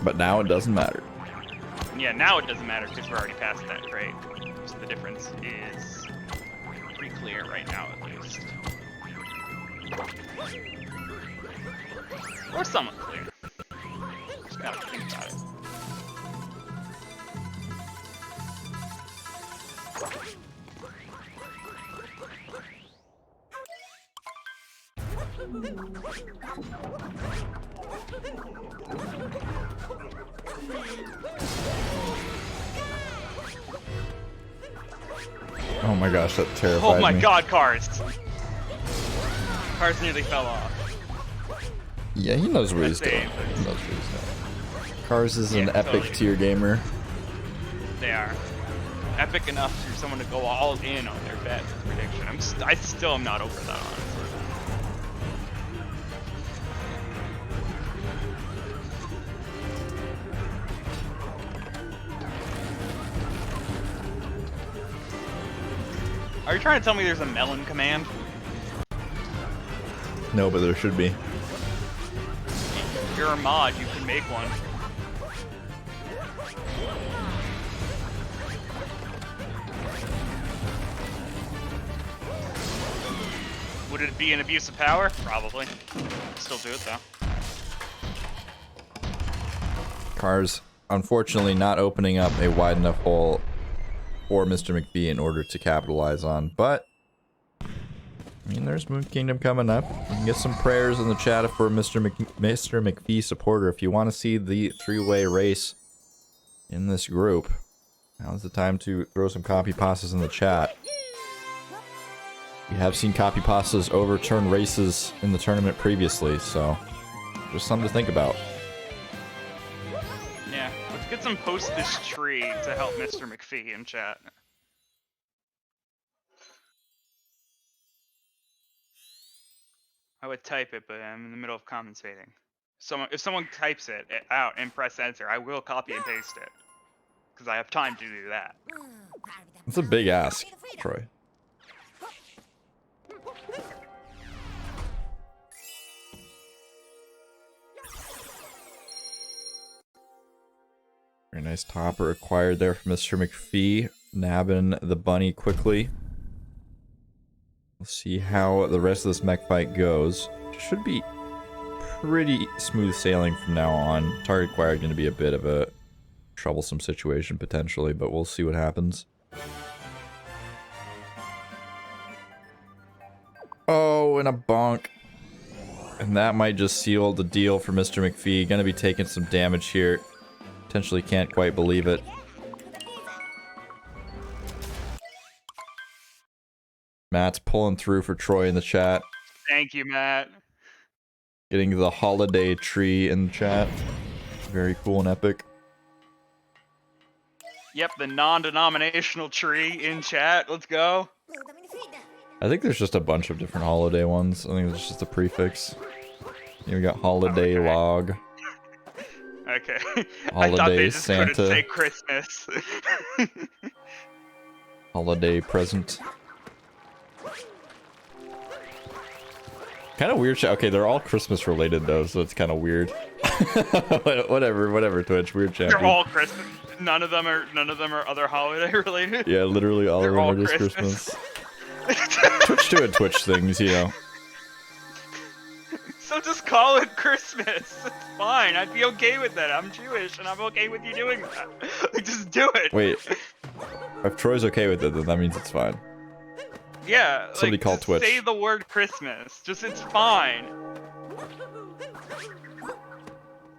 But now it doesn't matter. Yeah, now it doesn't matter because we're already past that crate. So the difference is pretty clear right now, at least. Or somewhat clear. Just gotta think about it. Oh my gosh, that terrified me. Oh my god, Cars! Cars nearly fell off. Yeah, he knows where he's going. He knows where he's going. Cars is an epic tier gamer. They are. Epic enough for someone to go all in on their bet prediction. I still am not over that, honestly. Are you trying to tell me there's a melon command? No, but there should be. If you're a mod, you can make one. Would it be an abuse of power? Probably. Still do it though. Cars, unfortunately, not opening up a wide enough hole for MrMcFee in order to capitalize on, but I mean, there's Moon Kingdom coming up. You can get some prayers in the chat for MrMcFee supporter if you want to see the three-way race in this group. Now's the time to throw some copy pastas in the chat. We have seen copy pastas overturn races in the tournament previously, so just something to think about. Yeah, let's get some post this tree to help MrMcFee in chat. I would type it, but I'm in the middle of commentating. If someone types it out and press enter, I will copy and paste it. Because I have time to do that. It's a big ask, Troy. Very nice topper acquired there from MrMcFee, nabbing the bunny quickly. We'll see how the rest of this mech fight goes. Should be pretty smooth sailing from now on. Target acquired going to be a bit of a troublesome situation potentially, but we'll see what happens. Oh, and a bonk. And that might just seal the deal for MrMcFee. Gonna be taking some damage here. Potentially can't quite believe it. Matt's pulling through for Troy in the chat. Thank you, Matt. Getting the holiday tree in the chat. Very cool and epic. Yep, the non-denominational tree in chat. Let's go. I think there's just a bunch of different holiday ones. I think it's just a prefix. Here we got holiday log. Okay. Holiday I thought they just Santa. couldn't say Christmas. Holiday present. Kind of weird. Okay, they're all Christmas related though, so it's kind of weird. whatever, Twitch. Weird champion. They're all Christmas. None of them are other holiday related. Yeah, literally all of them all are just Christmas. Twitch doing Twitch things, you know. So just call it Christmas. It's fine. I'd be okay with that. I'm Jewish, and I'm okay with you doing that. Just do it. Wait, if Troy's okay with it, then that means it's fine. Yeah. Somebody like, call just Twitch. say the word Christmas. Just it's fine.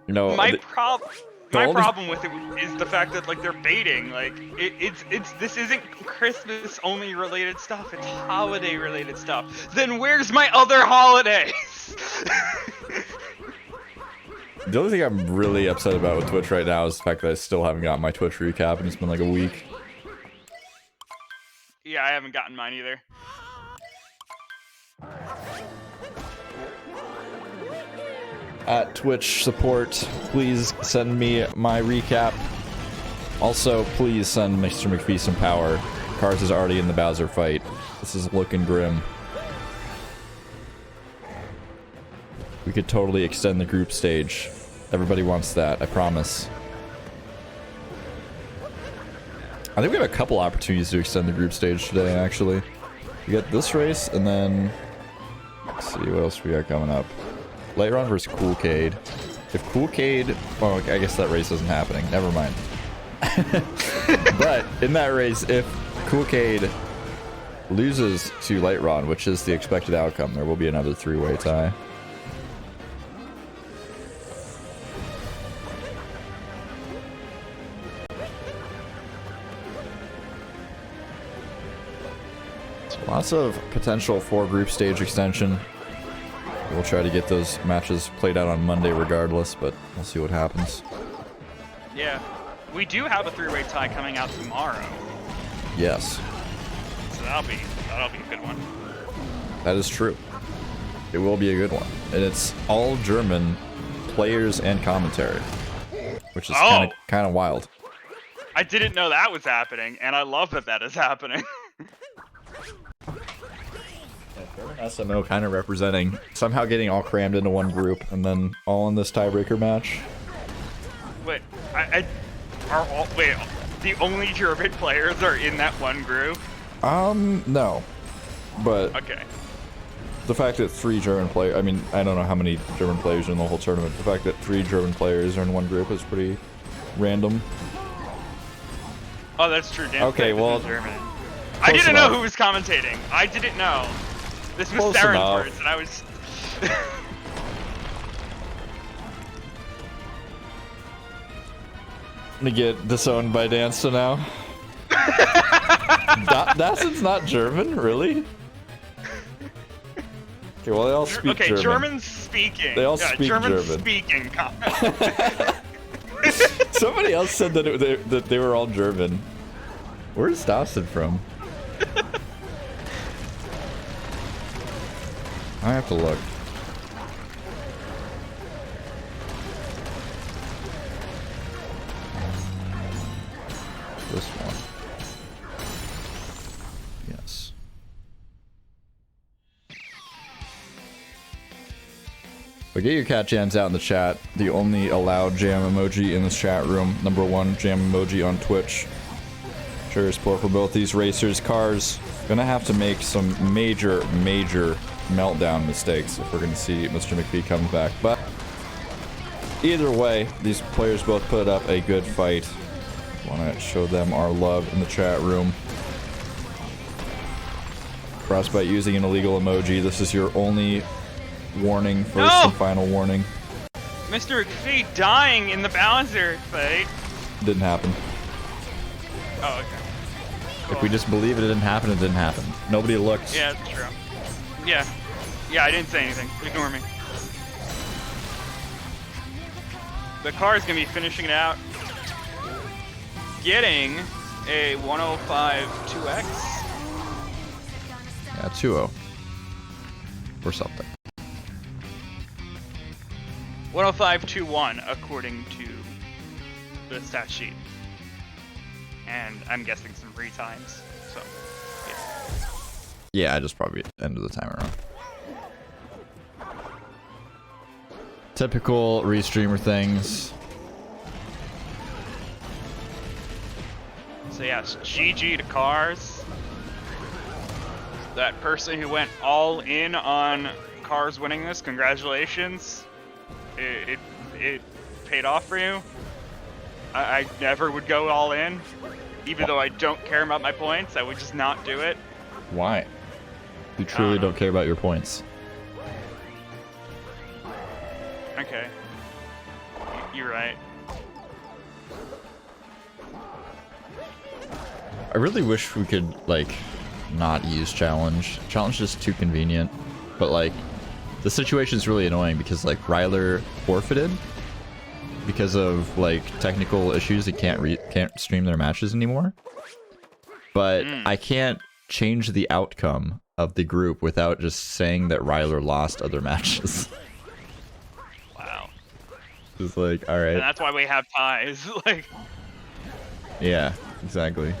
You know, My problem with it is the fact that like they're baiting. Like this isn't Christmas only related stuff. It's holiday related stuff. Then where's my other holidays? the only thing I'm really upset about with Twitch right now is the fact that I still haven't gotten my Twitch recap, and it's been like a week. Yeah, I haven't gotten mine either. At Twitch support, please send me my recap. Also, please send MrMcFee some power. Cars is already in the Bowser fight. This is looking grim. We could totally extend the group stage. Everybody wants that, I promise. I think we have a couple opportunities to extend the group stage today, actually. We got this race, and then... Let's see, what else we got coming up? Lightron versus Coolcade. If Coolcade... Oh, I guess that race isn't happening. Never mind. But, in that race, if Coolcade loses to Lightron, which is the expected outcome, there will be another three-way tie. Lots of potential for group stage extension. We'll try to get those matches played out on Monday regardless, but we'll see what happens. Yeah. We do have a three-way tie coming out tomorrow. Yes. So that'll be a good one. That is true. It will be a good one. And it's all German players and commentary, which is kind of wild. I didn't know that was happening, and I love that that is happening. SMO kind of representing, somehow getting all crammed into one group, and then all in this tiebreaker match. Wait, wait, the only German players are in that one group? No. But okay. The fact that 3 German players, I mean, I don't know how many German players are in the whole tournament. The fact that 3 German players are in one group is pretty random. Oh, that's true. Dan okay, well, German. I didn't know who was commentating. I didn't know. This was Saren's words, and I was... I'm gonna get disowned by Dansta now. Dassen's not German, really? Okay, well, they all speak German. Okay, German speaking. They all speak German. Speaking. Somebody else said that they were all German. Where's Dassen from? I have to look. This one. Yes. But get your cat jams out in the chat. The only allowed jam emoji in this chat room. #1 jam emoji on Twitch. Sure, support for both these racers. Cars gonna have to make some major meltdown mistakes if we're gonna see MrMcFee come back. But either way, these players both put up a good fight. Want to show them our love in the chat room. Frostbite using an illegal emoji. This is your only warning, first and final warning. MrMcFee dying in the Bowser fight. Didn't happen. Oh, okay. Cool. If we just believe it didn't happen, it didn't happen. Nobody looked. Yeah, that's true. Yeah. Yeah, I didn't say anything. Ignore me. The car is going to be finishing it out. Getting a 105 2X. Yeah, 2-0. Or something. 105-2-1 according to the stat sheet. And I'm guessing some retimes. So, yeah. Yeah, I just probably ended the timer wrong. Typical restreamer things. So yes, GG to Cars. That person who went all in on Cars winning this, congratulations. It paid off for you. I never would go all in. Even though I don't care about my points, I would just not do it. Why? You truly don't care about your points. Okay. You're right. I really wish we could, like, not use challenge. Challenge is too convenient. But, like, the situation is really annoying because, like, Ryler forfeited because of, like, technical issues. He can't stream their matches anymore. But I can't change the outcome of the group without just saying that Ryler lost other matches. Wow. It's like, alright. And that's why we have ties. Like. Yeah, exactly.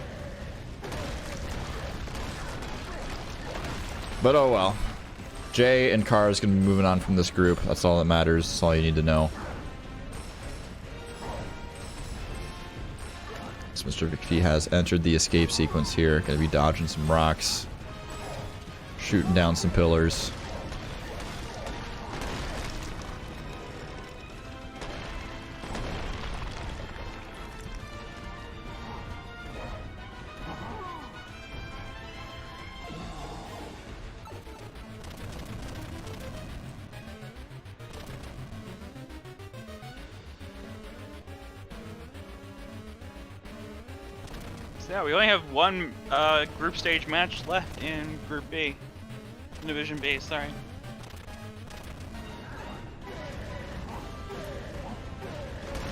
But oh well. Jay and Car is going to be moving on from this group. That's all that matters. That's all you need to know. So MrMcFee has entered the escape sequence here. Going to be dodging some rocks. Shooting down some pillars. Yeah, we only have one group stage match left in Group B. In Division B, sorry.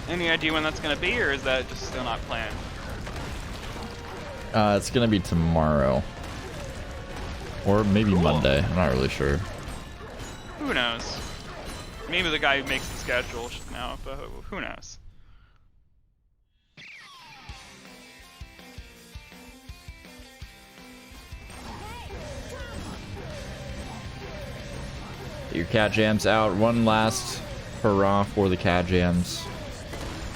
Any idea when that's going to be, or is that just still not planned? It's going to be tomorrow. Or maybe Monday. I'm not really sure. Who knows? Maybe the guy who makes the schedule should know, but who knows? Your cat jams out. One last hurrah for the cat jams.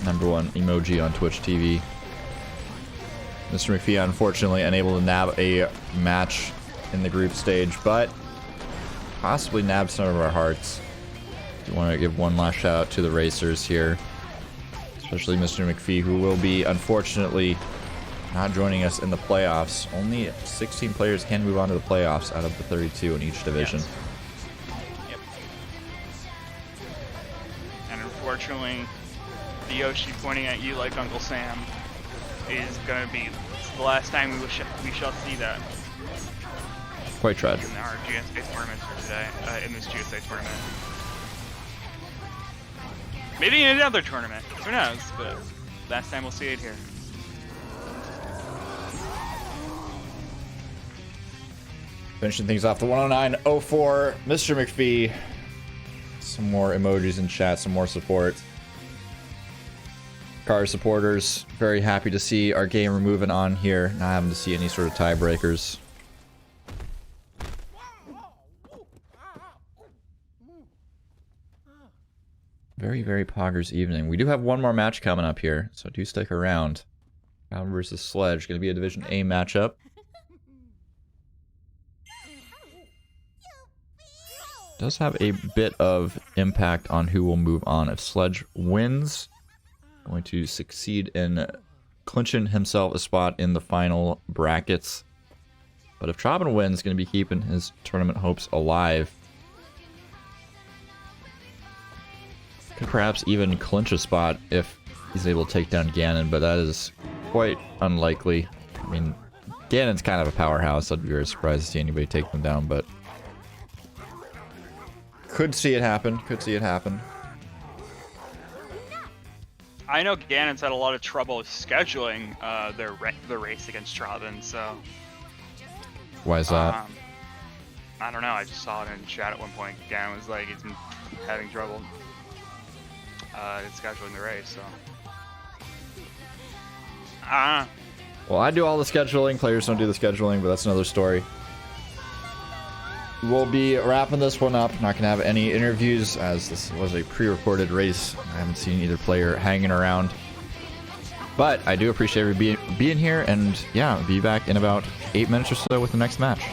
#1 emoji on Twitch TV. MrMcFee unfortunately unable to nab a match in the group stage, but possibly nab some of our hearts. Do want to give one last shout out to the racers here, especially MrMcFee, who will be unfortunately not joining us in the playoffs. Only 16 players can move on to the playoffs out of the 32 in each division. Yes. Unfortunately, the Yoshi pointing at you like Uncle Sam is gonna be the last time we shall see that. Quite tragic. In our GSA tournament for today, in this GSA tournament. Maybe in another tournament. Who knows? But last time we'll see it here. Finishing things off, the 109.04, MrMcFee. Some more emojis in chat, some more support. Car supporters, very happy to see our gamer moving on here, not having to see any sort of tiebreakers. Very, very poggers evening. We do have one more match coming up here, so do stick around. Calvin versus Sledge, going to be a Division A matchup. Does have a bit of impact on who will move on. If Sledge wins, going to succeed in clinching himself a spot in the final brackets. But if Chobin wins, going to be keeping his tournament hopes alive. Could perhaps even clinch a spot if he's able to take down Ganon, but that is quite unlikely. I mean, Ganon's kind of a powerhouse. I'd be very surprised to see anybody take them down, but could see it happen. Could see it happen. I know Ganon's had a lot of trouble scheduling the race against Chobin, so. Why is that? I don't know. I just saw it in chat at one point. Ganon was like, he's been having trouble in scheduling the race, so. Well, I do all the scheduling. Players don't do the scheduling, but that's another story. We'll be wrapping this one up. Not going to have any interviews as this was a pre-recorded race. I haven't seen either player hanging around. But I do appreciate everybody being here, and yeah, be back in about 8 minutes or so with the next match.